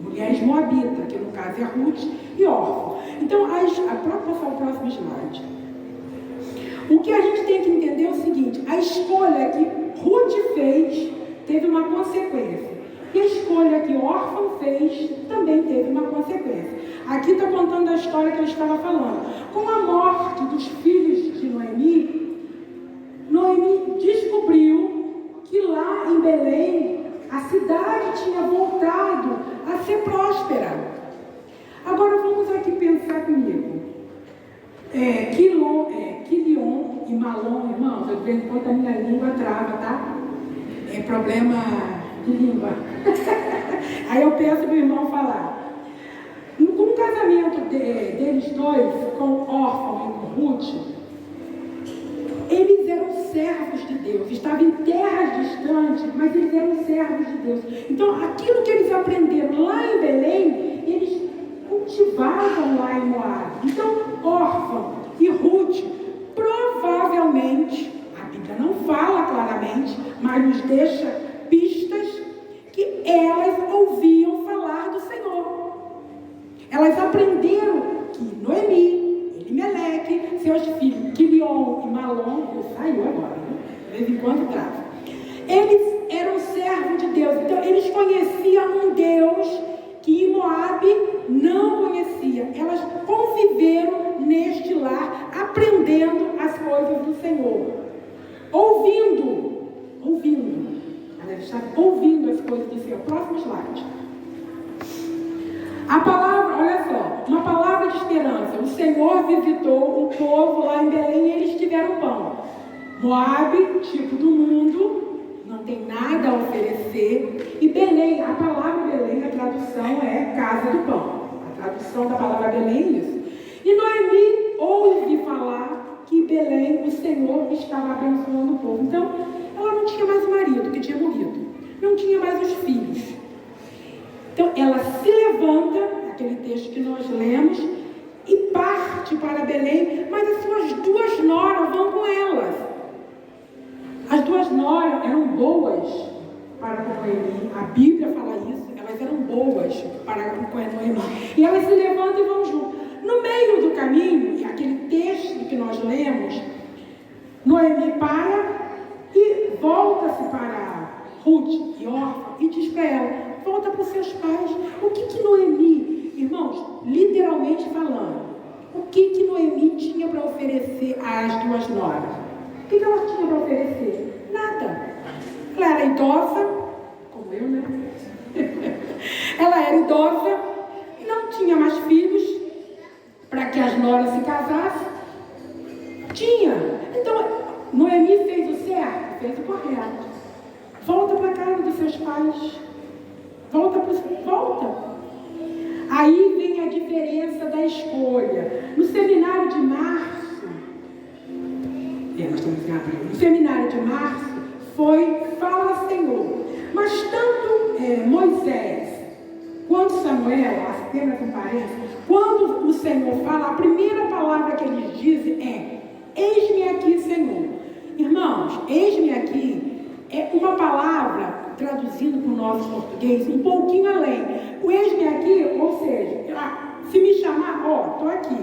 [SPEAKER 6] Mulheres moabitas, que no caso é Ruth e Orfa. Então, para passar o próximo slide. O que a gente tem que entender é o seguinte: a escolha que Ruth fez teve uma consequência. E a escolha que Orfa fez também teve uma consequência. Aqui está contando a história que eu estava falando. Com a morte dos filhos de Noemi, Noemi descobriu que lá em Belém a cidade tinha voltado a ser próspera. Agora vamos aqui pensar comigo. Quilion e Malon, irmãos, de vez em quando a minha língua trava, tá? É problema de língua. Aí eu peço para o irmão falar. Com o casamento deles 2, com Orfa e com Ruth, eles eram servos de Deus, estavam em terras distantes, mas eles eram servos de Deus. Então, aquilo que eles aprenderam lá em Belém, eles cultivavam lá em Moabe. Então, Orfa e Ruth, provavelmente, a Bíblia não fala claramente, mas nos deixa pistas que elas ouviam falar do Senhor. Elas aprenderam que Noemi, Elimeleque, seus filhos, Quilion e Malon, saiu agora, né? De vez em quando trava. Eles eram servos de Deus, então eles conheciam um Deus que em Moabe não conhecia. Elas conviveram neste lar, aprendendo as coisas do Senhor. Ouvindo. Elas estavam ouvindo as coisas do Senhor. Próximo slide. A palavra, olha só, uma palavra de esperança. O Senhor visitou o povo lá em Belém e eles tiveram pão. Moabe, tipo do mundo, não tem nada a oferecer. E Belém, a palavra Belém, a tradução é casa do pão. A tradução da palavra Belém é isso. E Noemi ouve falar que Belém, o Senhor estava abençoando o povo. Então, ela não tinha mais o marido, que tinha morrido. Não tinha mais os filhos. Então, ela se levanta, aquele texto que nós lemos, e parte para Belém, mas as suas duas noras vão com elas. As duas noras eram boas para com Noemi. A Bíblia fala isso, elas eram boas para com Noemi. E elas se levantam e vão junto. No meio do caminho, aquele texto que nós lemos, Noemi para e volta-se para Ruth e Orfa e diz para ela, volta para os seus pais. O que Noemi, irmãos, literalmente falando, o que Noemi tinha para oferecer às duas noras? O que ela tinha para oferecer? Nada. Ela era idosa, como eu, né? Ela era idosa, não tinha mais filhos para que as noras se casassem. Tinha. Então, Noemi fez o certo, fez o correto. Volta para a casa dos seus pais. Volta. Aí vem a diferença da escolha. No seminário de março, no seminário de março, foi Fala Senhor. Mas tanto Moisés quanto Samuel, apenas um parênteses, quando o Senhor fala, a primeira palavra que eles dizem é: eis-me aqui, Senhor. Irmãos, eis-me aqui é uma palavra, traduzindo para o nosso português, um pouquinho além. O eis-me aqui, ou seja, se me chamar, estou aqui,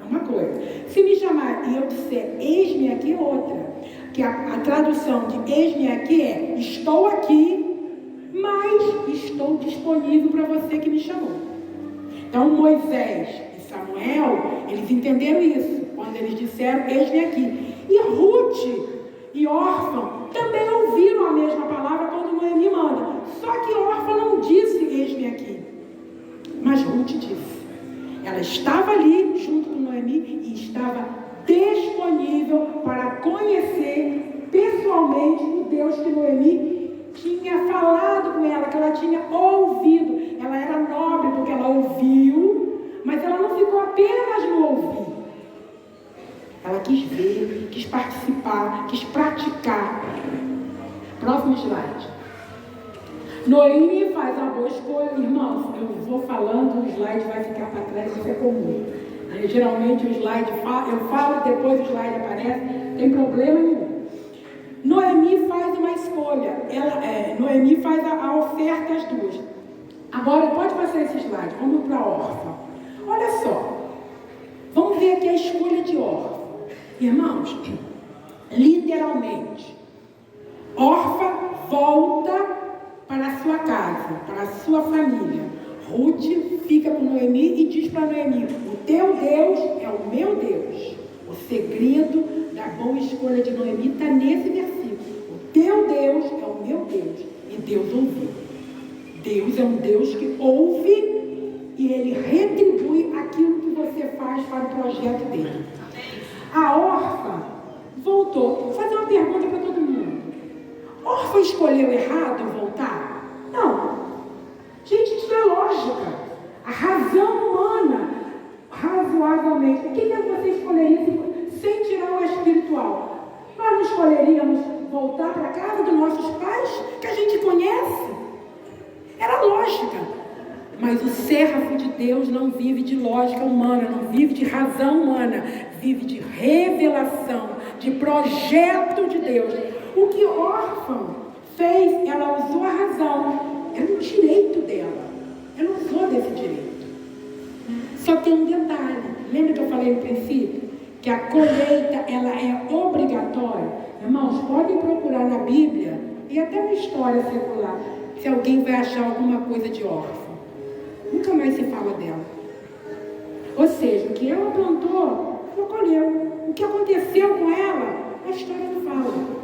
[SPEAKER 6] é uma coisa. Se me chamar e eu disser eis-me aqui, é outra. Que a tradução de eis-me aqui é: estou aqui, mas estou disponível para você que me chamou. Então Moisés e Samuel, eles entenderam isso, quando eles disseram eis-me aqui. E Ruth e Orfa também ouviram a mesma palavra quando Noemi manda. Só que Orfa não disse eis-me aqui, mas Ruth disse. Ela estava ali junto com Noemi e estava disponível para conhecer pessoalmente o Deus que Noemi tinha falado com ela, que ela tinha ouvido. Ela era nobre porque ela ouviu, mas ela não ficou apenas no ouvir. Ela quis ver, quis participar, quis praticar. Próximo slide. Noemi faz uma boa escolha. Irmãos, eu vou falando, o slide vai ficar para trás, isso é comum. Geralmente o slide, eu falo, depois o slide aparece, não tem problema nenhum. Noemi faz uma escolha. Noemi faz a oferta às duas. Agora, pode passar esse slide, vamos para a Orfa. Olha só, vamos ver aqui a escolha de Orfa. Irmãos, literalmente, Orfa volta para a sua casa, para a sua família. Ruth fica com Noemi e diz para Noemi: o teu Deus é o meu Deus. O segredo da boa escolha de Noemi está nesse versículo. O teu Deus é o meu Deus. E Deus ouviu. Deus é um Deus que ouve e Ele retribui aquilo que você faz para o projeto dele. A Orfa voltou. Vou fazer uma pergunta para todo mundo. Orfa escolheu errado voltar? Não. Gente, isso é lógica. A razão humana, razoavelmente, o que você escolheria sem tirar o espiritual? Nós não escolheríamos voltar para a casa dos nossos pais, que a gente conhece? Era lógica. Mas o servo de Deus não vive de lógica humana, não vive de razão humana, vive de revelação, de projeto de Deus. O que Orfa fez, ela usou a razão. Era um direito dela. Ela usou desse direito. Só tem um detalhe. Lembra que eu falei no princípio? Que a colheita, ela é obrigatória. Irmãos, podem procurar na Bíblia e até na história secular, se alguém vai achar alguma coisa de Orfa. Nunca mais se fala dela. Ou seja, o que ela plantou, ela colheu. O que aconteceu com ela, a história não fala.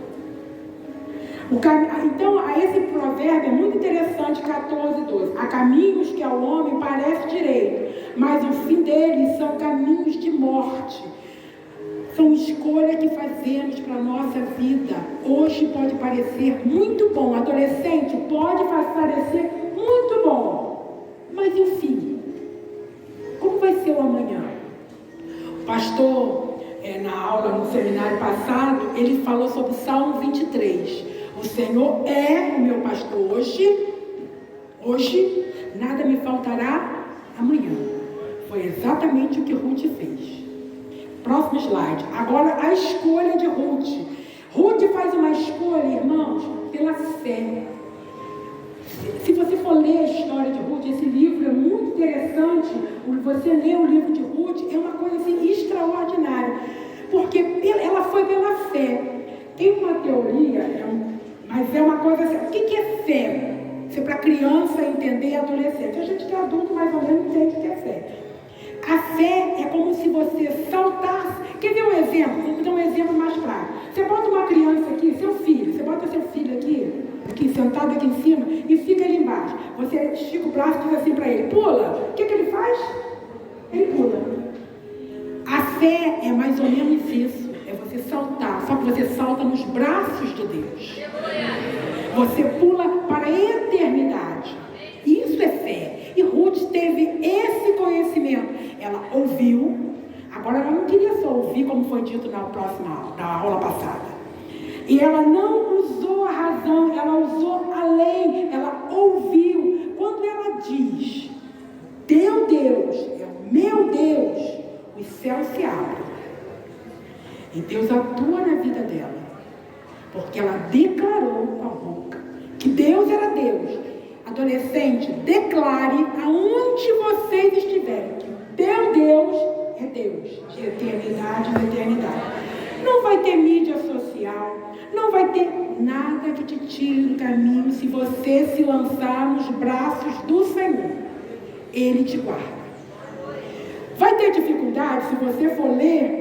[SPEAKER 6] Então, esse provérbio é muito interessante, 14:12. Há caminhos que ao homem parece direito, mas o fim deles são caminhos de morte. São escolhas que fazemos para a nossa vida. Hoje pode parecer muito bom. Adolescente pode parecer muito bom. Mas e o fim? Como vai ser o amanhã? O pastor na aula, no seminário passado, ele falou sobre Salmo 23. O Senhor é o meu pastor hoje nada me faltará amanhã. Foi exatamente o que Ruth fez. Próximo slide. Agora a escolha de Ruth. Ruth faz uma escolha, irmãos, pela fé. Se você for ler a história de Ruth, esse livro é muito interessante. Você lê o livro de Ruth, é uma coisa assim extraordinária, porque ela foi pela fé. Tem uma teoria, mas é uma coisa assim. O que é fé? Isso é para criança entender e adolescente. A gente que é adulto mais ou menos entende o que é fé. A fé é como se você saltasse. Quer ver um exemplo? Vou dar um exemplo mais prático. Você bota uma criança aqui, seu filho, você bota seu filho aqui sentado aqui em cima e fica ali embaixo. Você estica o braço e diz assim para ele, pula. O que ele faz? Ele pula. A fé é mais ou menos isso. É você saltar. Só que você salta nos braços de Deus. Você pula para a eternidade. Isso é fé. E Ruth teve esse conhecimento. Ela ouviu. Agora ela não queria só ouvir, como foi dito na aula passada. E ela não usou a razão, ela usou a lei, ela ouviu. Quando ela diz, teu Deus é o meu Deus, os céus se abrem. E Deus atua na vida dela, porque ela declarou com a boca que Deus era Deus. Adolescente, declare aonde vocês estiverem que teu Deus é Deus, de eternidade em eternidade. Não vai ter mídia social, não vai ter nada que te tire do caminho se você se lançar nos braços do Senhor. Ele te guarda. Vai ter dificuldade se você for ler.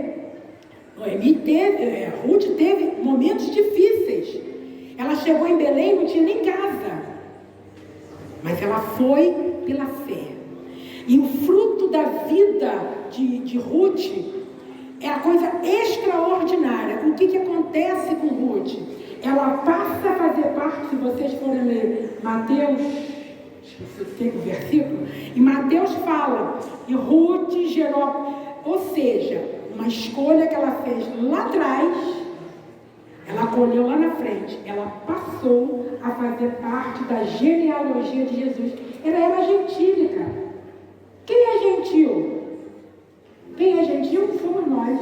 [SPEAKER 6] Ruth teve momentos difíceis. Ela chegou em Belém, não tinha nem casa. Mas ela foi pela fé. E o fruto da vida de Ruth é a coisa extraordinária. O que acontece com Ruth? Ela passa a fazer parte, se vocês forem ler Mateus, esqueci o versículo, e Mateus fala, e Ruth gerou, ou seja, uma escolha que ela fez lá atrás, ela colheu lá na frente, ela passou a fazer parte da genealogia de Jesus. Ela era gentílica. Quem é gentil? Quem é gentil somos nós.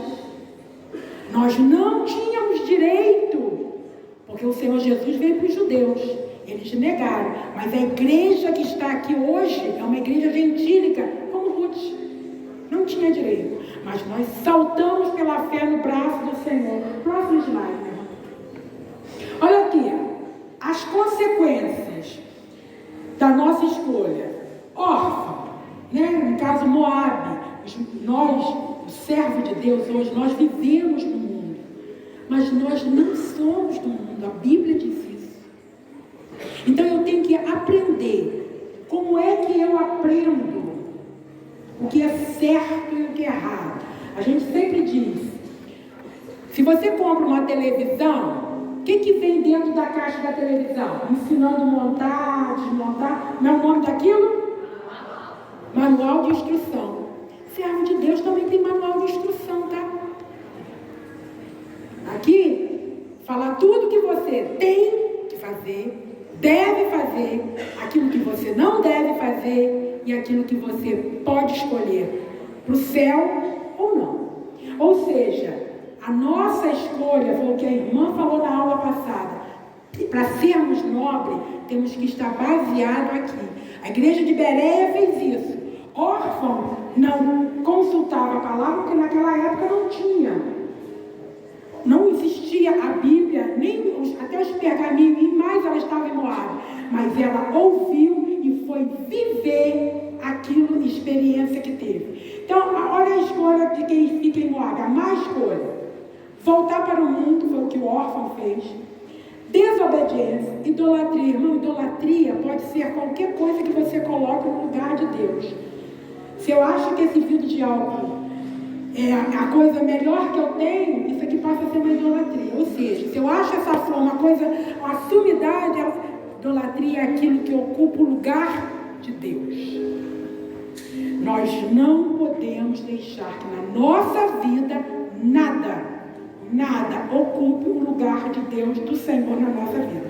[SPEAKER 6] Nós não tínhamos direito, porque o Senhor Jesus veio para os judeus. Eles negaram. Mas a igreja que está aqui hoje é uma igreja gentílica, como Ruth. Não tinha direito. Mas nós saltamos pela fé no braço do Senhor. Próximo slide. Olha aqui. As consequências da nossa escolha. Órfão, né? No caso Moabe. Nós, o servo de Deus hoje, nós vivemos no mundo, mas nós não somos do mundo. A Bíblia diz isso. Então eu tenho que aprender. Como é que eu aprendo o que é certo e o que é errado? A gente sempre diz, se você compra uma televisão, o que vem dentro da caixa da televisão? Ensinando a montar, desmontar. Não é o nome daquilo? Manual de instrução. Servo de Deus também tem manual de instrução, tá? Aqui, fala tudo que você tem que fazer, deve fazer, aquilo que você não deve fazer e aquilo que você pode escolher para o céu ou não. Ou seja, a nossa escolha, foi o que a irmã falou na aula passada, para sermos nobres, temos que estar baseado aqui. A igreja de Bereia fez isso. Órfão não consultava a palavra, porque naquela época não tinha. Não existia a Bíblia, até os pergaminhos, e mais ela estava em Moabe. Mas ela ouviu e foi viver aquilo, experiência que teve. Então, olha a escolha de quem fica em Moabe, a má escolha. Voltar para o mundo, foi o que o órfão fez. Desobediência, idolatria. Irmão, idolatria pode ser qualquer coisa que você coloque no lugar de Deus. Se eu acho que esse vidro de álcool é a coisa melhor que eu tenho, isso aqui passa a ser uma idolatria. Ou seja, se eu acho essa flor uma coisa, uma sumidade, idolatria é aquilo que ocupa o lugar de Deus. Nós não podemos deixar que na nossa vida nada ocupe o lugar de Deus, do Senhor na nossa vida.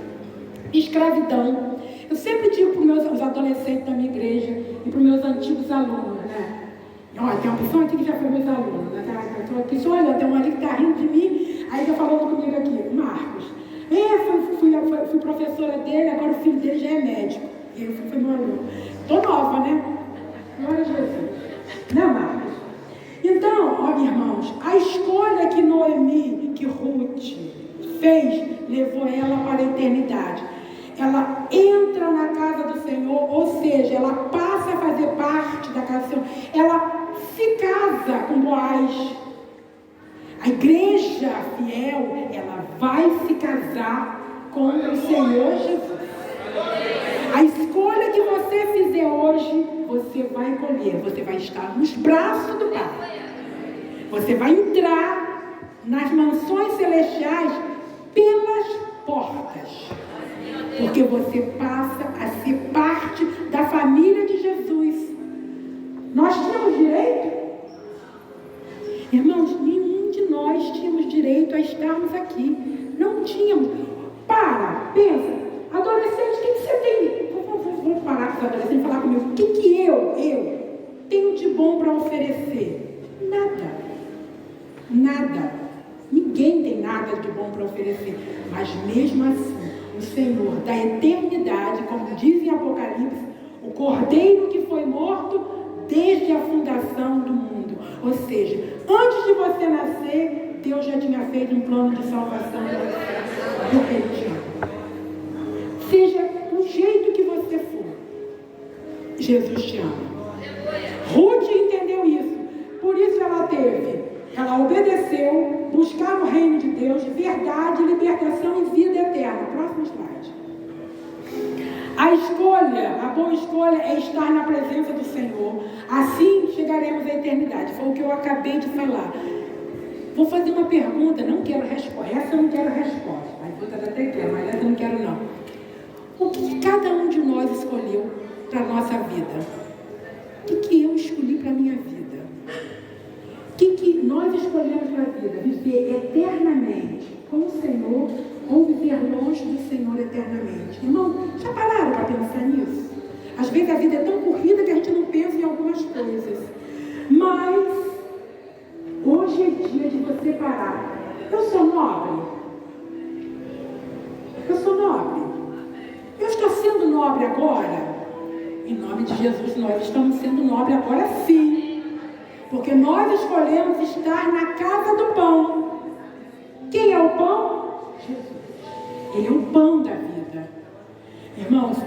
[SPEAKER 6] Escravidão. Eu sempre digo para os meus adolescentes da minha igreja e para os meus antigos alunos, né? Olha, tem uma pessoa aqui que já foi meus alunos, né? Tem uma pessoa, olha, tem uma ali que está rindo de mim, aí está falando comigo aqui, Marcos. Fui professora dele, agora o filho dele já é médico. E ele foi meu aluno. Estou nova, né? Glória a Jesus. Né, Marcos? Então, olha, irmãos, a escolha que Noemi, que Ruth fez, levou ela para a eternidade. Ela entra na casa do Senhor, ou seja, ela passa a fazer parte da casa do Senhor. Ela se casa com Boaz. A igreja fiel, ela vai se casar com o Senhor Jesus. A escolha que você fizer hoje, você vai colher. Você vai estar nos braços do Pai. Você vai entrar nas mansões celestiais pelas portas. Porque você passa a ser parte da família de Jesus. Nós tínhamos direito? Irmãos, nenhum de nós tínhamos direito a estarmos aqui. Não tínhamos. Pensa. Adolescente, o que você tem? Vamos parar com os adolescentes e falar comigo. O que eu tenho de bom para oferecer? Nada. Ninguém tem nada de bom para oferecer. Mas mesmo assim, o Senhor da eternidade, como diz em Apocalipse, o Cordeiro que foi morto desde a fundação do mundo. Ou seja, antes de você nascer, Deus já tinha feito um plano de salvação para você. Porque Ele te ama. Seja o jeito que você for, Jesus te ama. Ruth entendeu isso. Por isso ela obedeceu, buscar o reino de Deus, verdade, libertação e vida eterna. Próximo slide. A boa escolha é estar na presença do Senhor. Assim chegaremos à eternidade. Foi o que eu acabei de falar. Vou fazer uma pergunta, não quero resposta. Essa eu não quero resposta. As outras até quero, mas essa eu não quero não. O que cada um de nós escolheu para a nossa vida? O que eu escolhi para a minha vida? O que nós escolhemos para a vida? Viver eternamente com o Senhor ou viver longe do Senhor eternamente? Irmão, já pararam para pensar nisso? Às vezes a vida é tão corrida que a gente não pensa em algumas coisas. Mas hoje é dia de você parar. Eu sou nobre? Eu estou sendo nobre agora? Em nome de Jesus, nós estamos sendo nobre agora sim. Porque nós escolhemos estar na casa do pão. Quem é o pão? Jesus. Ele é o pão da vida. Irmãos,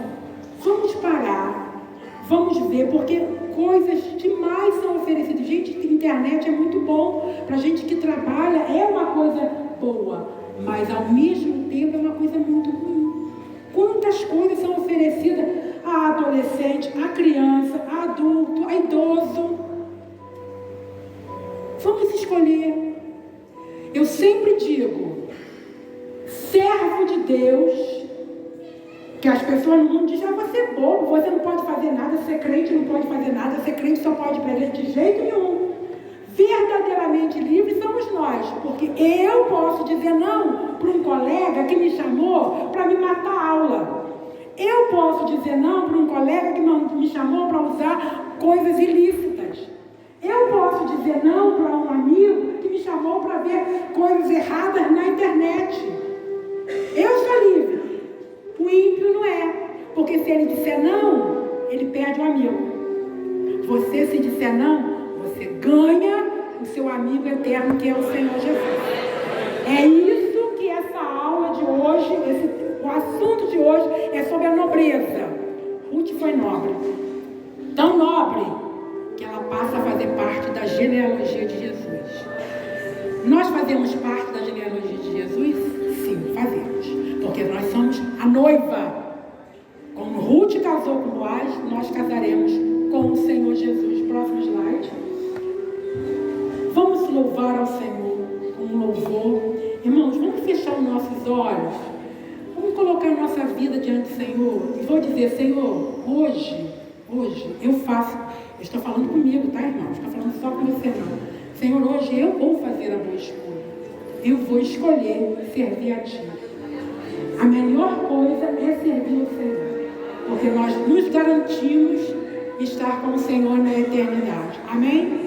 [SPEAKER 6] vamos parar. Vamos ver, porque coisas demais são oferecidas. Gente, a internet é muito bom. Para gente que trabalha, é uma coisa boa. Mas ao mesmo tempo é uma coisa muito ruim. Quantas coisas são oferecidas a adolescente, a criança, a adulto, a idoso. Vamos escolher. Eu sempre digo, servo de Deus, que as pessoas no mundo dizem, você é bobo, você não pode fazer nada, ser crente não pode fazer nada, ser crente só pode pregar de jeito nenhum. Verdadeiramente livres somos nós, porque eu posso dizer não para um colega que me chamou para me matar a aula. Eu posso dizer não para um colega que me chamou para usar coisas ilícitas. Eu posso dizer não para um amigo que me chamou para ver coisas erradas na internet. Eu sou livre. O ímpio não é. Porque se ele disser não, ele perde o amigo. Você, se disser não, você ganha o seu amigo eterno, que é o Senhor Jesus. É isso que essa aula de hoje, o assunto de hoje é sobre a nobreza. Ruth foi nobre. Tão nobre que ela passa a fazer parte da genealogia de Jesus. Nós fazemos parte da genealogia de Jesus? Sim, fazemos. Porque nós somos a noiva. Como Ruth casou com Boaz, nós casaremos com o Senhor Jesus. Próximo slide. Vamos louvar ao Senhor com um louvor. Irmãos, vamos fechar os nossos olhos. Vamos colocar a nossa vida diante do Senhor. E vou dizer, Senhor, hoje eu faço. Eu estou falando comigo, tá, irmão? Não estou falando só com você, não. Senhor, hoje eu vou fazer a boa escolha. Eu vou escolher servir a Ti. A melhor coisa é servir o Senhor, porque nós nos garantimos estar com o Senhor na eternidade. Amém?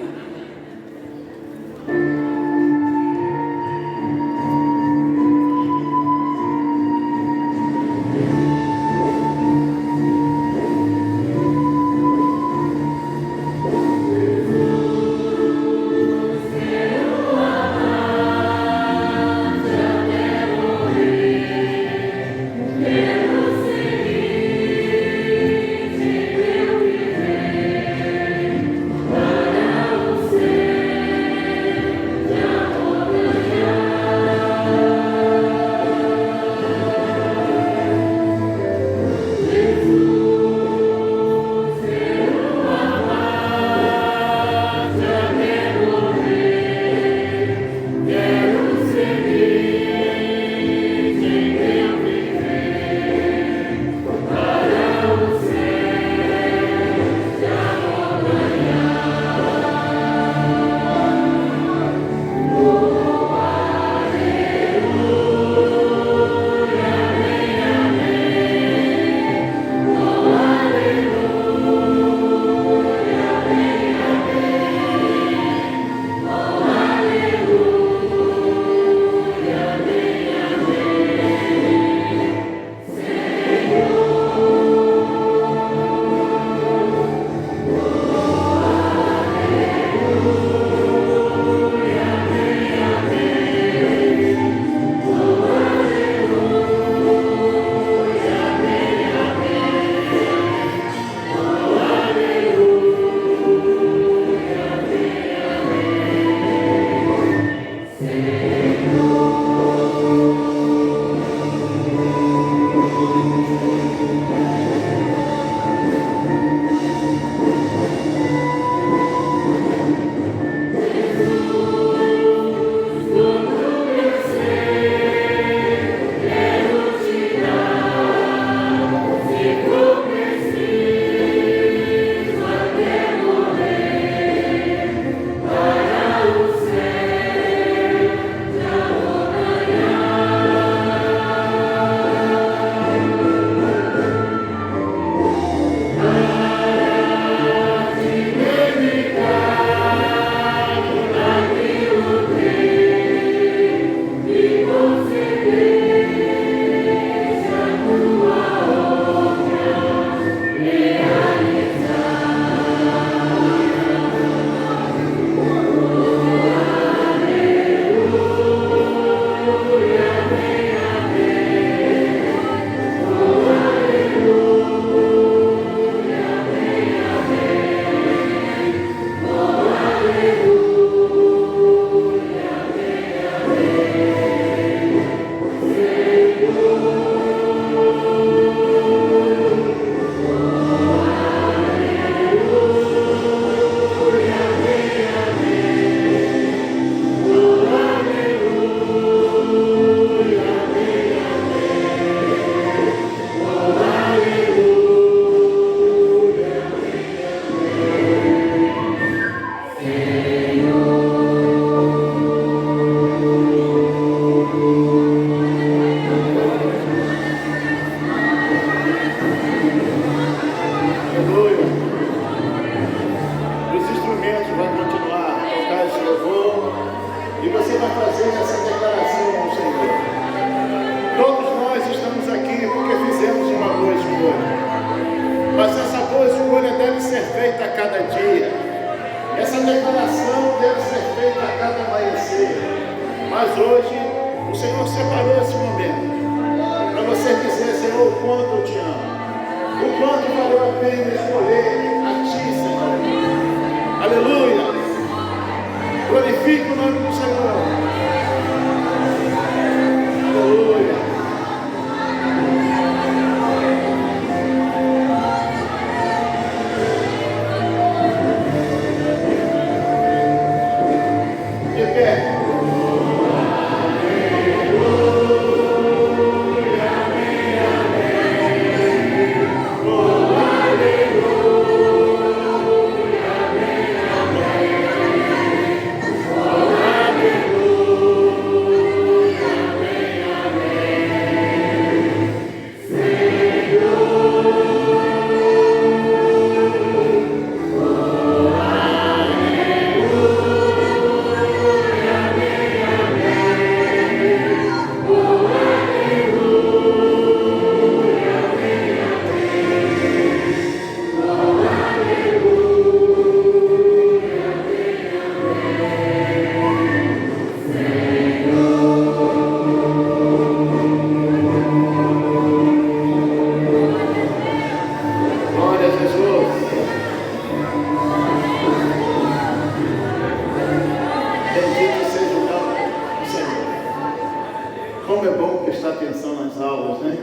[SPEAKER 1] Como é bom prestar atenção nas aulas, né?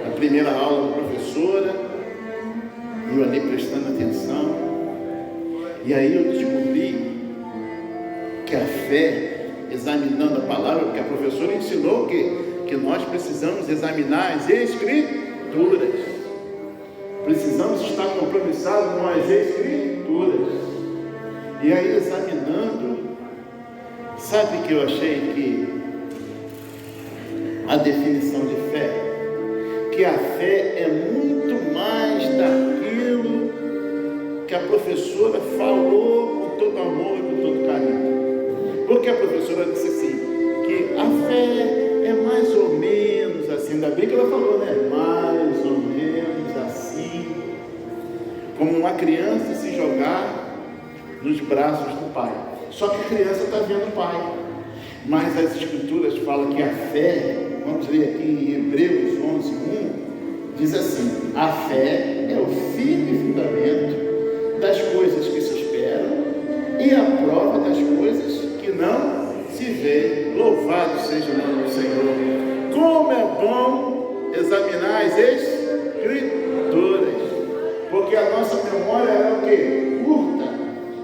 [SPEAKER 1] A primeira aula da professora, eu ali prestando atenção, e aí eu descobri que a fé, examinando a palavra, porque a professora ensinou que nós precisamos examinar as Escrituras, precisamos estar compromissados com as Escrituras. E aí, examinando, sabe que eu achei que a definição de fé, que a fé é muito mais daquilo que a professora falou com todo amor e com todo carinho. Porque a professora disse assim, que a fé é mais ou menos assim, ainda bem que ela falou, né? Mais ou menos assim, como uma criança se jogar nos braços do pai. Só que a criança está vendo o pai. Mas as Escrituras falam que a fé, vamos ler aqui em Hebreus 11:1, diz assim: a fé é o firme fundamento das coisas que se esperam e a prova das coisas que não se vê. Louvado seja o nome do Senhor. Como é bom examinar as Escrituras, porque a nossa memória é o quê? Curta.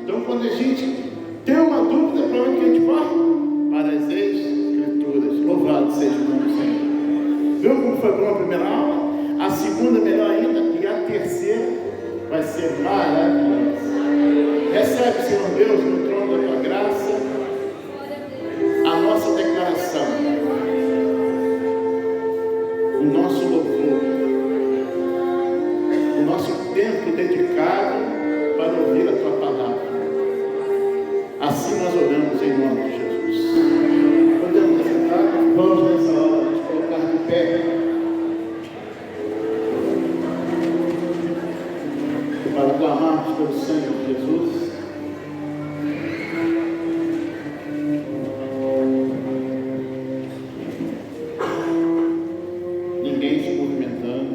[SPEAKER 1] Então, quando a gente tem uma dúvida, para onde que a gente corre? Para as Escrituras. Louvado seja o nome do Senhor. Viu como foi boa a primeira aula? A segunda melhor ainda, e a terceira vai ser maravilhosa. Recebe, Senhor Deus, no trono da tua graça, a nossa declaração, o nosso louvor, o nosso tempo dedicado para ouvir a tua palavra. Assim nós oramos em nome de Jesus. Podemos sentar? Vamos nessa hora nos colocar de pé para clamarmos pelo sangue de Jesus. Ninguém se movimentando.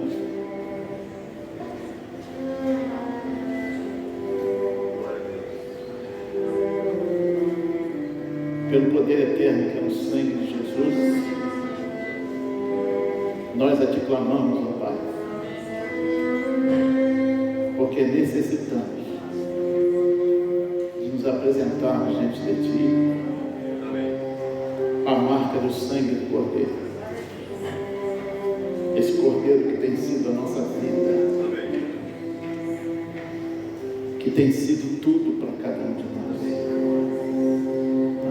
[SPEAKER 1] Pelo poder eterno que é o sangue de Jesus, nós a te clamamos, ó Pai, porque necessitamos de nos apresentarmos diante de Ti a marca do sangue do Cordeiro, esse Cordeiro que tem sido a nossa vida, que tem sido tudo para cada um de nós.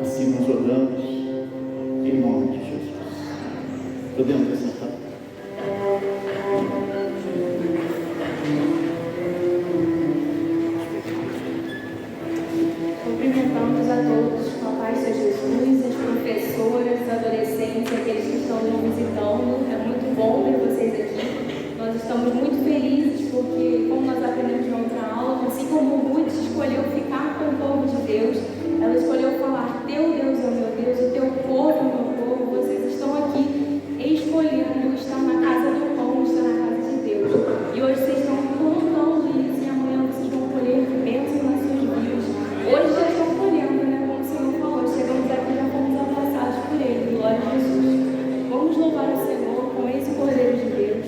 [SPEAKER 1] Assim nós oramos em nome de Jesus. Podemos assentar?
[SPEAKER 3] Cumprimentamos a todos, Papai Senhor Jesus, as professoras, os adolescentes, aqueles que estão nos visitando. É muito bom ver vocês aqui. Nós estamos muito felizes porque, como nós aprendemos na outra aula, assim como Ruth escolheu ficar com o povo de Deus, ela escolheu falar: teu Deus é o meu Deus, o teu povo é o meu povo. Vocês estão aqui escolhendo estar na casa do pão, estar na casa de Deus. E hoje vocês estão colocando isso e amanhã vocês vão colher bênçãos nas suas vidas. Hoje já estão colhendo, né? Como o Senhor falou, chegamos aqui e já fomos abraçados por Ele. Glória a Jesus. Vamos louvar o Senhor com esse Cordeiro de Deus.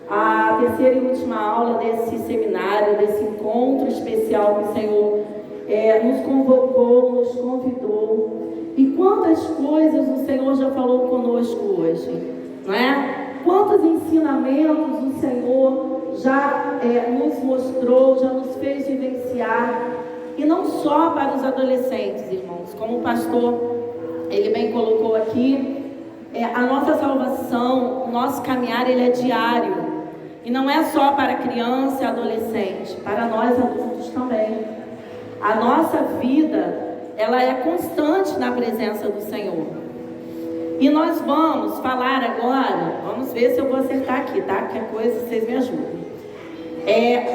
[SPEAKER 2] a terceira e última aula desse seminário, desse encontro especial que o Senhor nos convocou, nos convidou. E quantas coisas o Senhor já falou conosco hoje, não é? Quantos ensinamentos o Senhor já nos mostrou, já nos fez vivenciar. E não só para os adolescentes, irmãos, como o pastor, ele bem colocou aqui, a nossa salvação, o nosso caminhar, ele é diário. E não é só para criança e adolescente, para nós adultos também. A nossa vida, ela é constante na presença do Senhor. E nós vamos falar agora, vamos ver se eu vou acertar aqui, tá? Qualquer coisa, vocês me ajudem.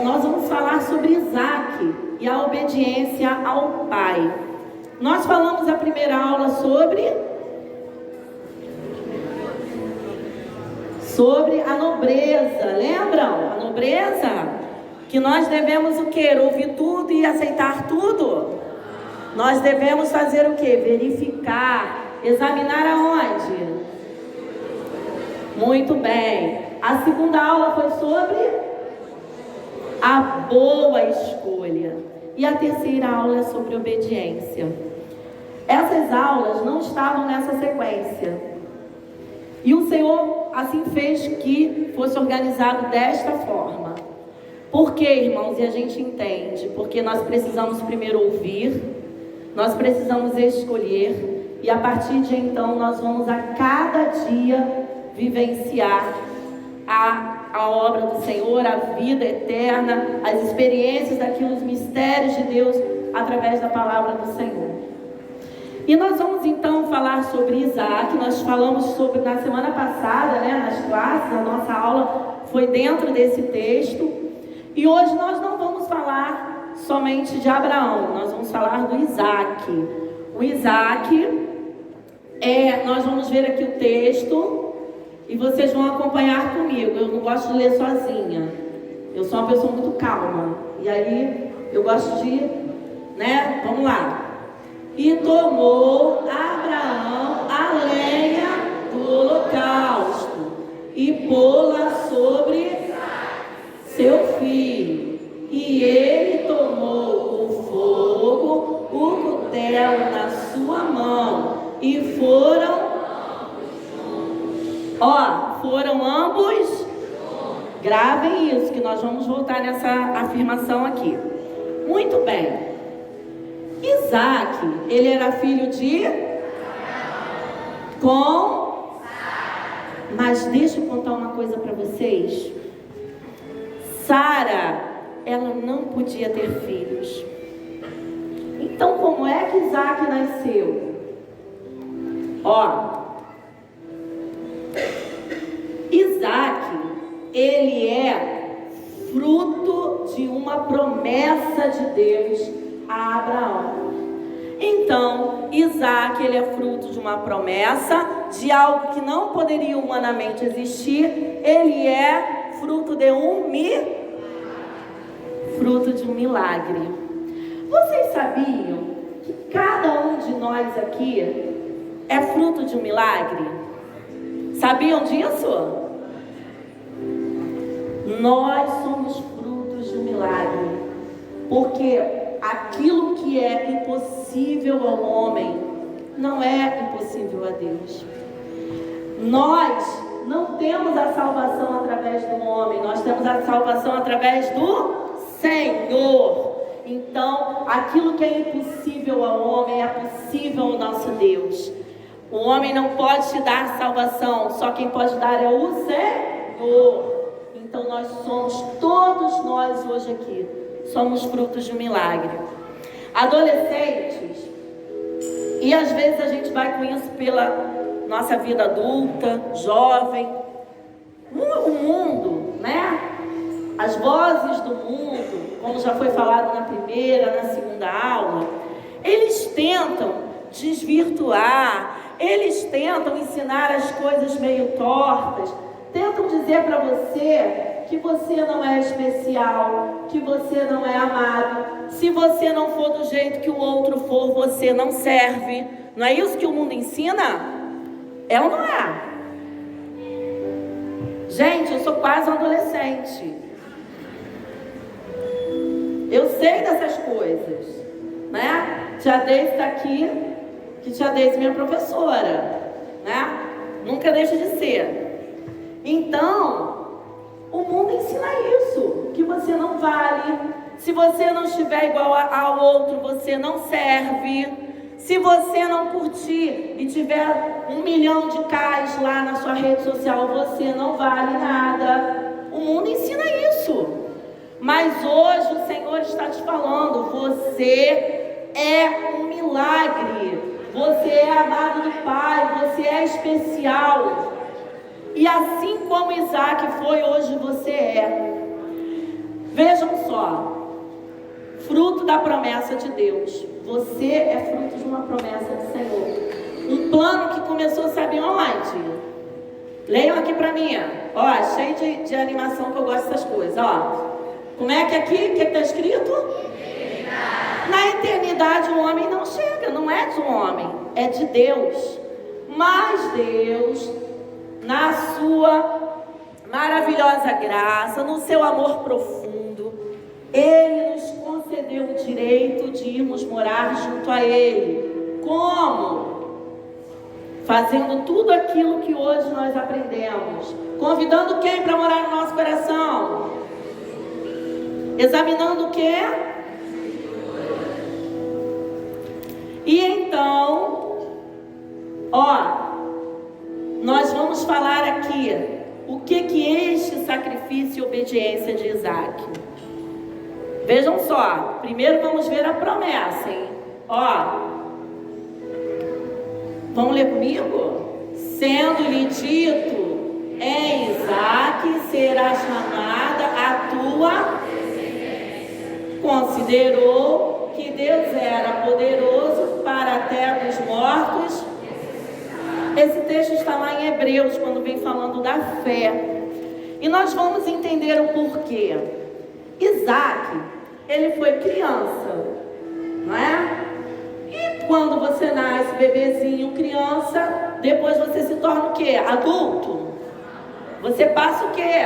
[SPEAKER 2] Nós vamos falar sobre Isaac e a obediência ao pai. Nós falamos a primeira aula sobre a nobreza, lembram? A nobreza? Que nós devemos o quê? Ouvir tudo e aceitar tudo? Nós devemos fazer o quê? Verificar, examinar aonde? Muito bem. A segunda aula foi sobre a boa escolha. E a terceira aula é sobre obediência. Essas aulas não estavam nessa sequência. E o Senhor assim fez que fosse organizado desta forma. Por quê, irmãos? E a gente entende. Porque nós precisamos primeiro ouvir, nós precisamos escolher, e a partir de então nós vamos a cada dia vivenciar a obra do Senhor, a vida eterna, as experiências daquilo, os mistérios de Deus através da palavra do Senhor. E nós vamos então falar sobre Isaac. Nós falamos sobre na semana passada, nas classes, a nossa aula foi dentro desse texto. E hoje nós não vamos falar somente de Abraão, nós vamos falar do Isaac. O Isaac, nós vamos ver aqui o texto e vocês vão acompanhar comigo. Eu não gosto de ler sozinha, eu sou uma pessoa muito calma, e aí eu gosto de, vamos lá. E tomou Abraão a lenha do holocausto e pô-la sobre seu filho. E ele tomou o fogo, o cutelo na sua mão, e foram ambos. Gravem isso, que nós vamos voltar nessa afirmação aqui. Muito bem. Isaac, ele era filho de Mas deixa eu contar uma coisa para vocês. Sara, ela não podia ter filhos. Então como é que Isaac nasceu? Isaac, ele é fruto de uma promessa de Deus a Abraão. Então, Isaac, ele é fruto de uma promessa, de algo que não poderia humanamente existir. Ele é fruto de um milagre. Vocês sabiam que cada um de nós aqui é fruto de um milagre? Sabiam disso? Nós somos frutos de um milagre, porque aquilo que é impossível ao homem não é impossível a Deus. Nós não temos a salvação através do homem, nós temos a salvação através do Senhor. Então, aquilo que é impossível ao homem é possível ao nosso Deus. O homem não pode te dar salvação, só quem pode dar é o Senhor. Então nós somos, todos nós hoje aqui, somos frutos de um milagre. Adolescentes, e às vezes a gente vai com isso pela nossa vida adulta, jovem, o mundo, as vozes do mundo, como já foi falado na primeira, na segunda aula, eles tentam desvirtuar, eles tentam ensinar as coisas meio tortas, tentam dizer para você que você não é especial, que você não é amado. Se você não for do jeito que o outro for, você não serve. Não é isso que o mundo ensina? É ou não é? Gente, eu sou quase um adolescente. Eu sei dessas coisas, né? Tia Deise está aqui, que tia Deise é minha professora, né? Nunca deixa de ser. Então, o mundo ensina isso, que você não vale. Se você não estiver igual ao outro, você não serve. Se você não curtir e tiver 1 milhão de Ks lá na sua rede social, você não vale nada. O mundo ensina isso. Mas hoje o Senhor está te falando, você é um milagre. Você é amado do Pai, você é especial. E assim como Isaac foi, hoje você é. Vejam só. Fruto da promessa de Deus. Você é fruto de uma promessa do Senhor. Um plano que começou, sabe onde? Leiam aqui pra mim. Ó, cheio de animação, que eu gosto dessas coisas. Ó, como é que aqui, o que está escrito? Na eternidade o homem não chega, não é de um homem, é de Deus. Mas Deus, na sua maravilhosa graça, no seu amor profundo, Ele nos concedeu o direito de irmos morar junto a Ele. Como? Fazendo tudo aquilo que hoje nós aprendemos. Convidando quem para morar no nosso coração? Examinando o quê? E então, ó, nós vamos falar aqui o que este sacrifício e obediência de Isaac. Vejam só, primeiro vamos ver a promessa, hein? Ó, vamos ler comigo? Sendo-lhe dito, em Isaac será chamada a tua. Considerou que Deus era poderoso para até dos mortos. Esse texto está lá em Hebreus, quando vem falando da fé. E nós vamos entender o porquê. Isaac, ele foi criança, não é? E quando você nasce bebezinho, criança, depois você se torna o quê? Adulto. Você passa o quê?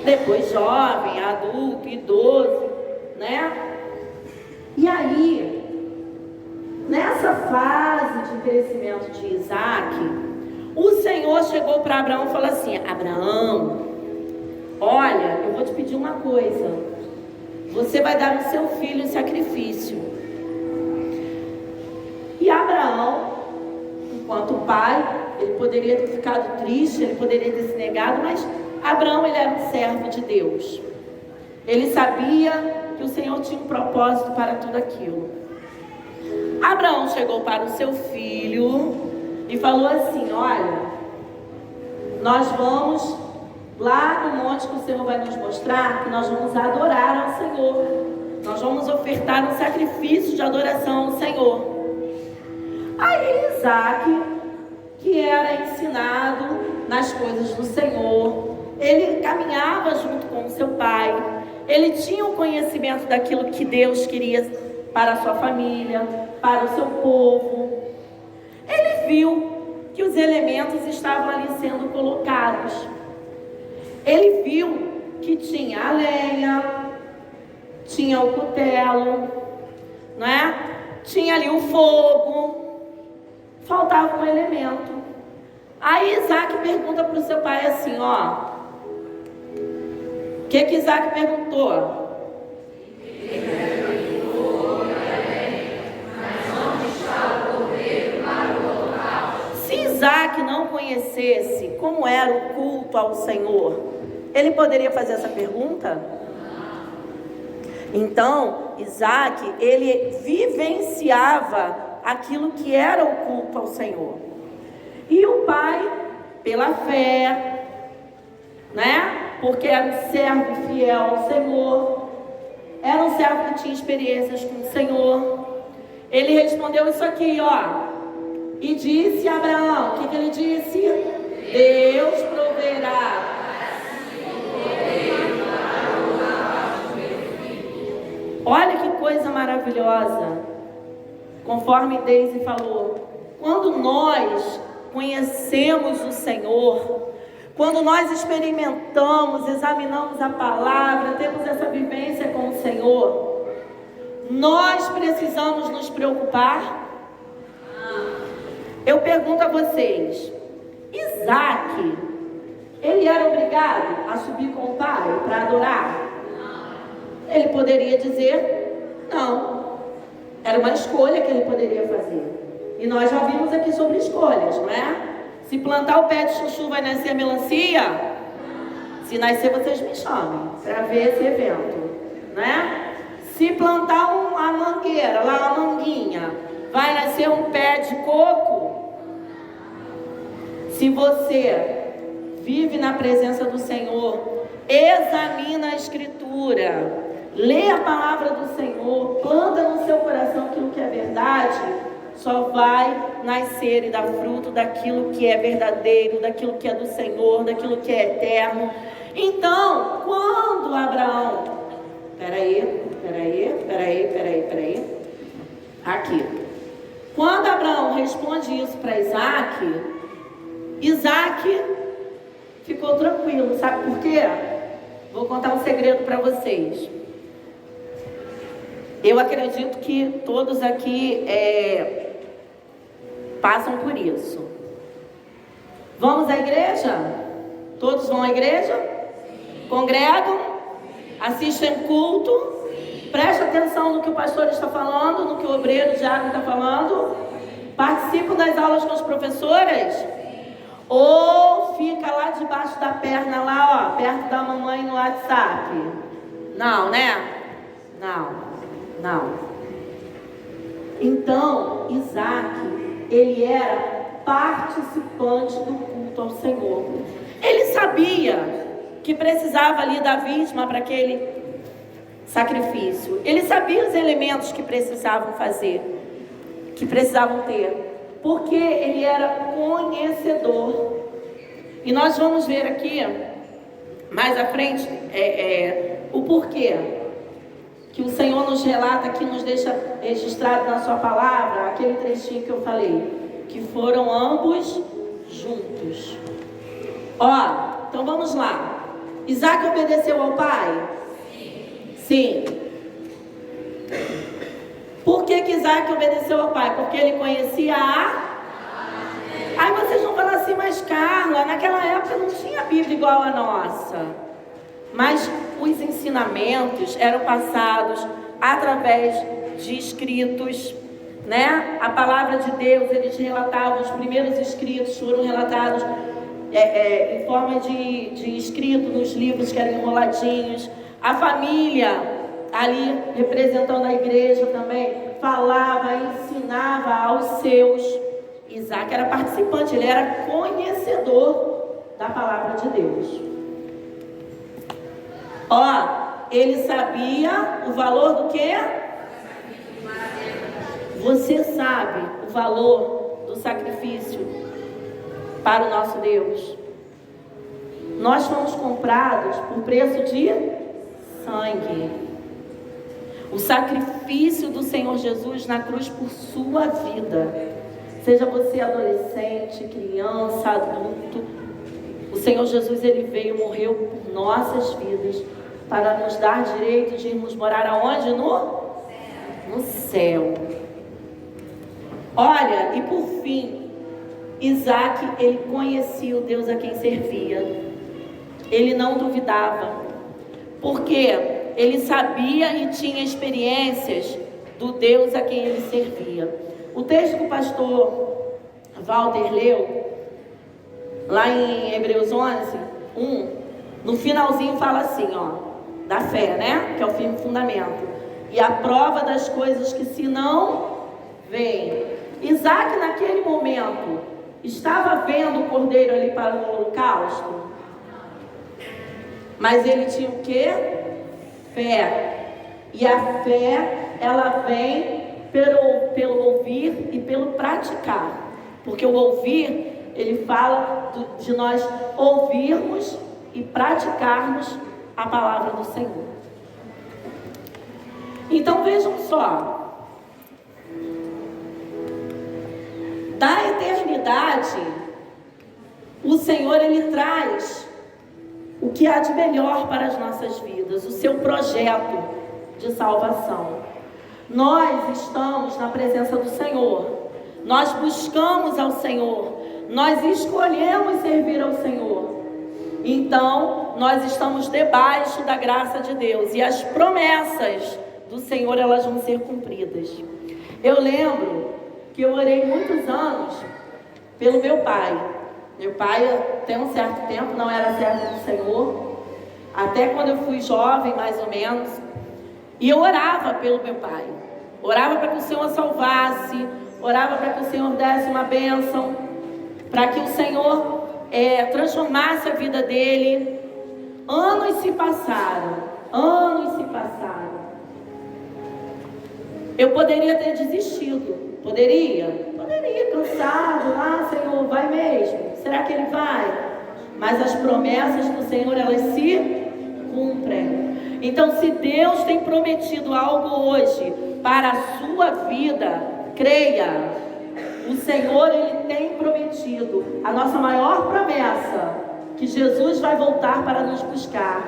[SPEAKER 2] Depois jovem, adulto, idoso, né? E aí, nessa fase de crescimento de Isaac, o Senhor chegou para Abraão e falou assim: Abraão, olha, eu vou te pedir uma coisa. Você vai dar o seu filho em sacrifício. E Abraão, enquanto pai, ele poderia ter ficado triste, ele poderia ter se negado, mas Abraão, ele era um servo de Deus. Ele sabia que o Senhor tinha um propósito para tudo aquilo. Abraão chegou para o seu filho e falou assim: olha, nós vamos lá no monte que o Senhor vai nos mostrar, que nós vamos adorar ao Senhor. Nós vamos ofertar um sacrifício de adoração ao Senhor. Aí Isaac, que era ensinado nas coisas do Senhor, ele caminhava junto com o seu pai, ele tinha o conhecimento daquilo que Deus queria para a sua família, para o seu povo. Ele viu que os elementos estavam ali sendo colocados. Ele viu que tinha a lenha, tinha o cutelo, não é? Tinha ali o fogo, faltava um elemento. Aí Isaac pergunta para o seu pai assim, ó, o que Isaac perguntou? Se Isaac não conhecesse como era o culto ao Senhor, ele poderia fazer essa pergunta? Então, Isaac, ele vivenciava aquilo que era o culto ao Senhor. E o pai, pela fé, né? Porque era um servo fiel ao Senhor, era um servo que tinha experiências com o Senhor. Ele respondeu isso aqui, ó. E disse a Abraão, o que ele disse? Deus proverá. Olha que coisa maravilhosa. Conforme Deise falou, quando nós conhecemos o Senhor, Quando nós experimentamos, examinamos a palavra, temos essa vivência com o Senhor, nós precisamos nos preocupar. Eu pergunto a vocês, Isaac, ele era obrigado a subir com o pai para adorar? Ele poderia dizer não. Era uma escolha que ele poderia fazer. E nós já vimos aqui sobre escolhas, não é? Se plantar o pé de chuchu vai nascer a melancia? Se nascer, vocês me chamem para ver esse evento, né? Se plantar a mangueira, lá a manguinha, vai nascer um pé de coco? Se você vive na presença do Senhor, examina a Escritura, lê a palavra do Senhor, planta no seu coração aquilo que é verdade, só vai nascer e dar fruto daquilo que é verdadeiro, daquilo que é do Senhor, daquilo que é eterno. Então, quando Abraão... Peraí. Aqui. Quando Abraão responde isso para Isaac ficou tranquilo. Sabe por quê? Vou contar um segredo para vocês. Eu acredito que todos aqui passam por isso. Vamos à igreja? Todos vão à igreja? Congregam? Assistem culto? Preste atenção no que o pastor está falando, no que o obreiro diácono está falando? Participam das aulas com as professoras? Ou fica lá debaixo da perna, lá, ó, perto da mamãe no WhatsApp? Não, né? Não. Então, Isaac, ele era participante do culto ao Senhor. Ele sabia que precisava ali da vítima para aquele sacrifício. Ele sabia os elementos que precisavam fazer, que precisavam ter, porque ele era conhecedor. E nós vamos ver aqui, mais à frente, o porquê que o Senhor nos relata aqui, nos deixa registrado na sua palavra, aquele trechinho que eu falei, que foram ambos juntos. Ó, então vamos lá. Isaac obedeceu ao pai? Sim. Por que Isaac obedeceu ao pai? Porque ele conhecia Aí vocês vão falar assim, mas Carla, naquela época não tinha Bíblia igual a nossa. Mas os ensinamentos eram passados através de escritos, né? A palavra de Deus, eles relatavam, os primeiros escritos foram relatados em forma de escrito nos livros que eram enroladinhos. A família ali representando a igreja também falava, ensinava aos seus. Isaac era participante, ele era conhecedor da palavra de Deus. Ó, ele sabia o valor do quê? Você sabe o valor do sacrifício para o nosso Deus? Nós fomos comprados por preço de sangue. O sacrifício do Senhor Jesus na cruz por sua vida. Seja você adolescente, criança, adulto, o Senhor Jesus, ele veio, morreu por nossas vidas, para nos dar direito de irmos morar aonde? No céu. Olha, e por fim, Isaac, ele conhecia o Deus a quem servia. Ele não duvidava, porque ele sabia e tinha experiências do Deus a quem ele servia. O texto que o pastor Walter leu, lá em Hebreus 11:1, no finalzinho fala assim, ó, da fé, né? Que é o firme fundamento. E a prova das coisas que se não veem. Isaac, naquele momento, estava vendo o cordeiro ali para o holocausto? Mas ele tinha o quê? Fé. E a fé, ela vem pelo ouvir e pelo praticar. Porque o ouvir, ele fala de nós ouvirmos e praticarmos a palavra do Senhor. Então vejam só, da eternidade, o Senhor, ele traz
[SPEAKER 7] o que há de melhor para as nossas vidas, o seu projeto de salvação. Nós estamos na presença do Senhor, nós buscamos ao Senhor, nós escolhemos servir ao Senhor. Então, nós estamos debaixo da graça de Deus e as promessas do Senhor, elas vão ser cumpridas. Eu lembro que eu orei muitos anos pelo meu pai. Meu pai, até um certo tempo, não era servo do Senhor, até quando eu fui jovem, mais ou menos, e eu orava pelo meu pai. Orava para que o Senhor salvasse, orava para que o Senhor desse uma bênção, para que o Senhor transformasse a vida dele. Anos se passaram. Eu poderia ter desistido, poderia, cansado, Senhor, vai mesmo, será que ele vai? Mas as promessas do Senhor, elas se cumprem. Então, se Deus tem prometido algo hoje para a sua vida, creia, o Senhor, ele tem prometido a nossa maior promessa, que Jesus vai voltar para nos buscar.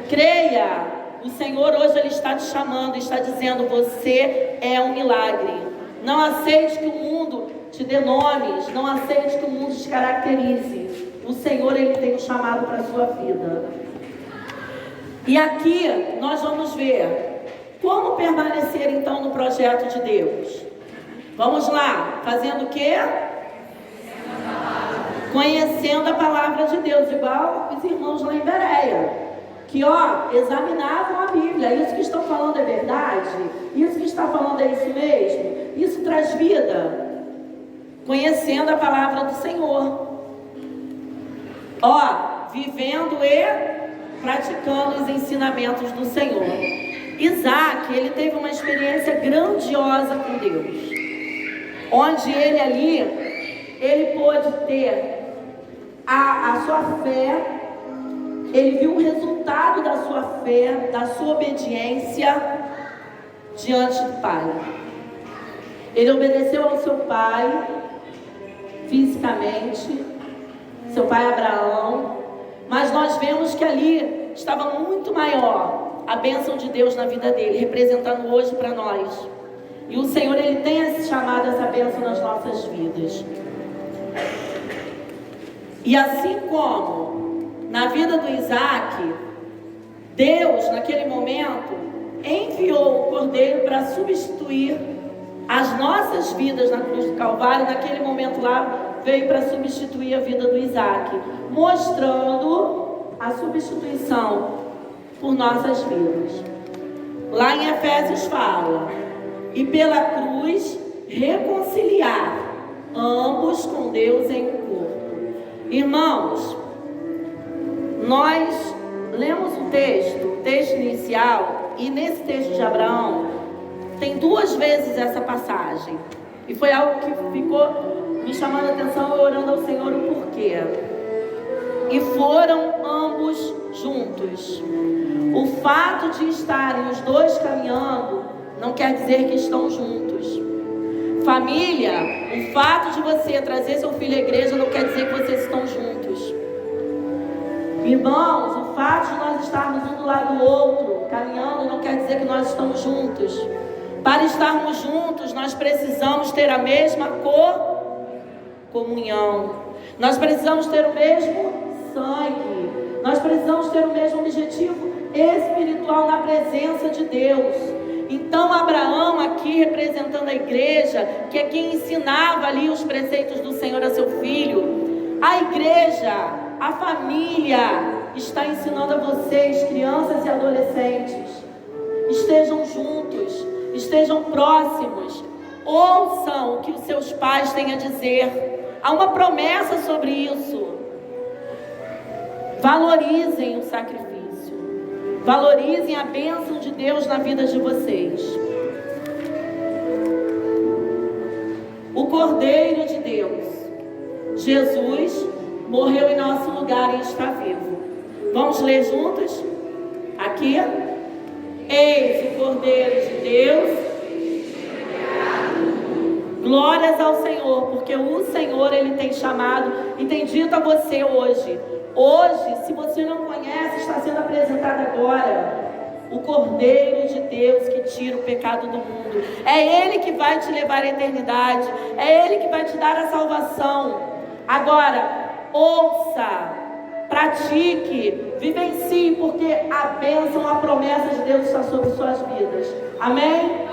[SPEAKER 7] Creia, o Senhor hoje ele está te chamando, está dizendo, você é um milagre. Não aceite que o mundo te dê nomes, não aceite que o mundo te caracterize. O Senhor, ele tem um chamado para a sua vida. E aqui nós vamos ver como permanecer então no projeto de Deus. Vamos lá, fazendo o quê? Conhecendo a palavra de Deus, igual os irmãos lá em Bereia, que examinavam a Bíblia. Isso que estão falando é verdade? Isso que está falando é isso mesmo? Isso traz vida? Conhecendo a palavra do Senhor, vivendo e praticando os ensinamentos do Senhor. Isaac, ele teve uma experiência grandiosa com Deus, onde ele pôde ter a sua fé, ele viu o resultado da sua fé, da sua obediência diante do Pai. Ele obedeceu ao seu pai fisicamente, seu pai Abraão, mas nós vemos que ali estava muito maior a bênção de Deus na vida dele, representando hoje para nós. E o Senhor, ele tem chamado essa bênção nas nossas vidas. E assim como na vida do Isaac, Deus, naquele momento, enviou o Cordeiro para substituir as nossas vidas na cruz do Calvário. Naquele momento lá, veio para substituir a vida do Isaac, mostrando a substituição por nossas vidas. Lá em Efésios fala, e pela cruz reconciliar ambos com Deus em um corpo. Irmãos, nós lemos o texto inicial, e nesse texto de Abraão tem 2 vezes essa passagem, e foi algo que ficou me chamando a atenção, orando ao Senhor o porquê. E foram ambos juntos. O fato de estarem os dois caminhando não quer dizer que estão juntos. Família, o fato de você trazer seu filho à igreja não quer dizer que vocês estão juntos. Irmãos, o fato de nós estarmos um do lado do outro, caminhando, não quer dizer que nós estamos juntos. Para estarmos juntos, nós precisamos ter a mesma comunhão. Nós precisamos ter o mesmo sangue. Nós precisamos ter o mesmo objetivo espiritual na presença de Deus. Então Abraão, aqui representando a igreja, que é quem ensinava ali os preceitos do Senhor a seu filho, a igreja, a família, está ensinando a vocês, crianças e adolescentes, estejam juntos, estejam próximos, ouçam o que os seus pais têm a dizer. Há uma promessa sobre isso. Valorizem o sacrifício. Valorizem a bênção de Deus na vida de vocês. O Cordeiro de Deus, Jesus, morreu em nosso lugar e está vivo. Vamos ler juntos? Aqui. Eis o Cordeiro de Deus. Glórias ao Senhor, porque o Senhor, Ele tem chamado e tem dito a você hoje: Hoje, se você não conhece, está sendo apresentado agora o Cordeiro de Deus que tira o pecado do mundo. É Ele que vai te levar à eternidade. É Ele que vai te dar a salvação. Agora, ouça, pratique, vivencie, porque a bênção, a promessa de Deus está sobre suas vidas. Amém?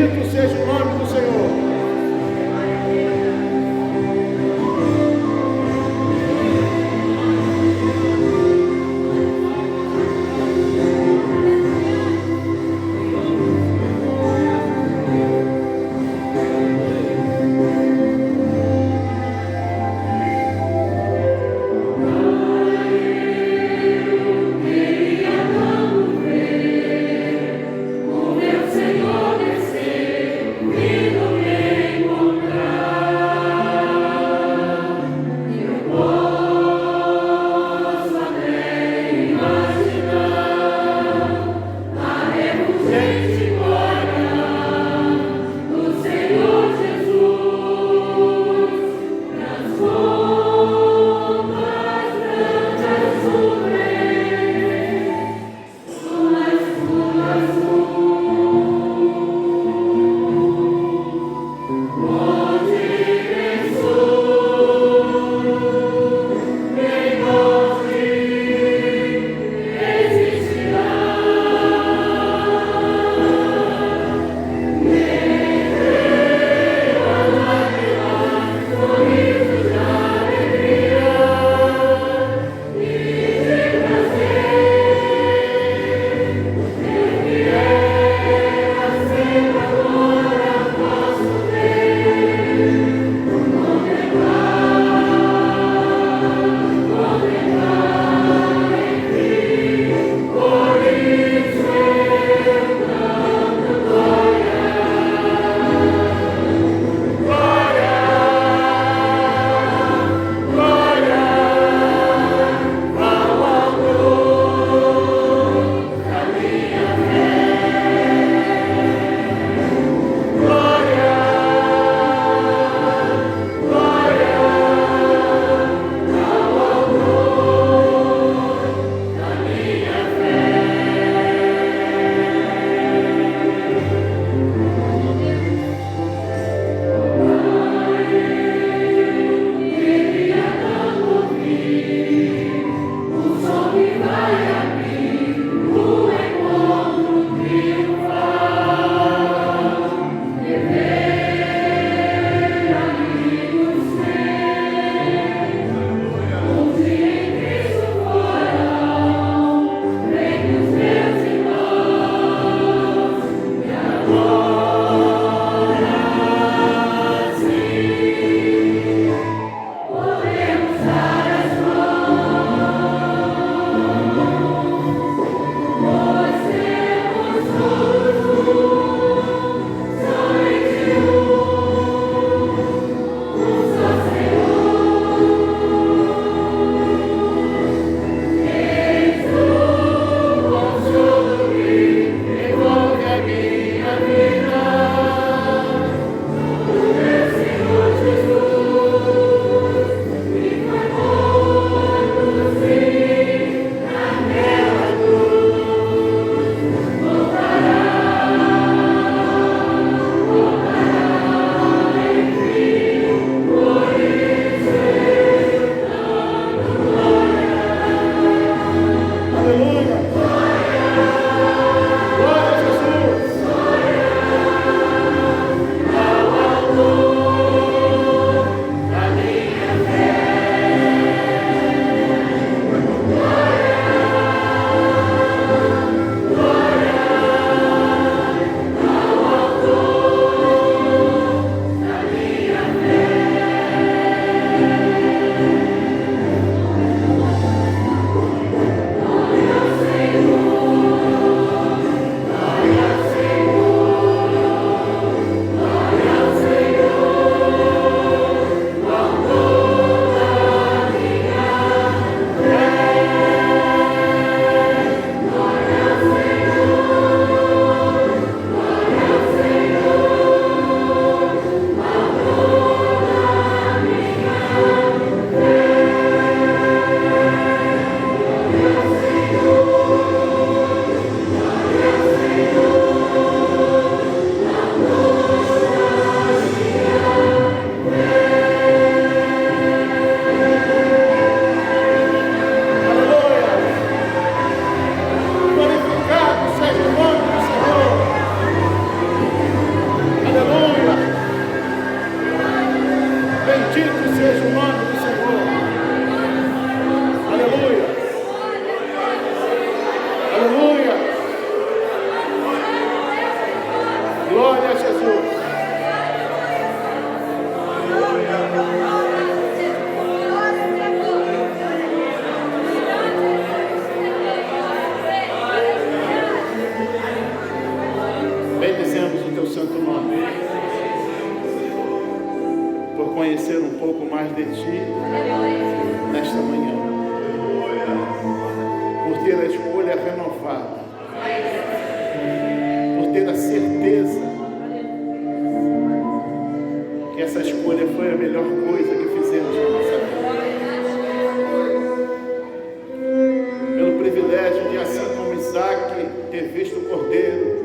[SPEAKER 4] Bendito seja o nome do Senhor.
[SPEAKER 8] Senhor descer, vindo
[SPEAKER 1] santo nome, por conhecer um pouco mais de Ti nesta manhã, por ter a escolha renovada, por ter a certeza que essa escolha foi a melhor coisa que fizemos na nossa vida. Pelo privilégio de, assim como Isaac, ter visto o Cordeiro,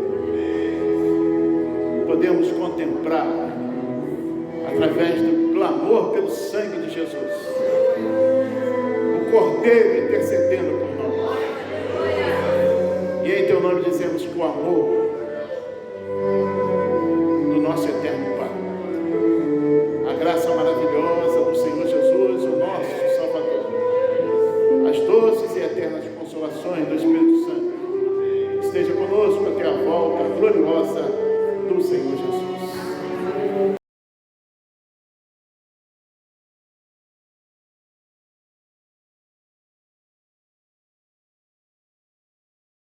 [SPEAKER 1] podemos contemplar, através do clamor pelo sangue de Jesus, o Cordeiro intercedendo por nós. E em Teu nome dizemos que o amor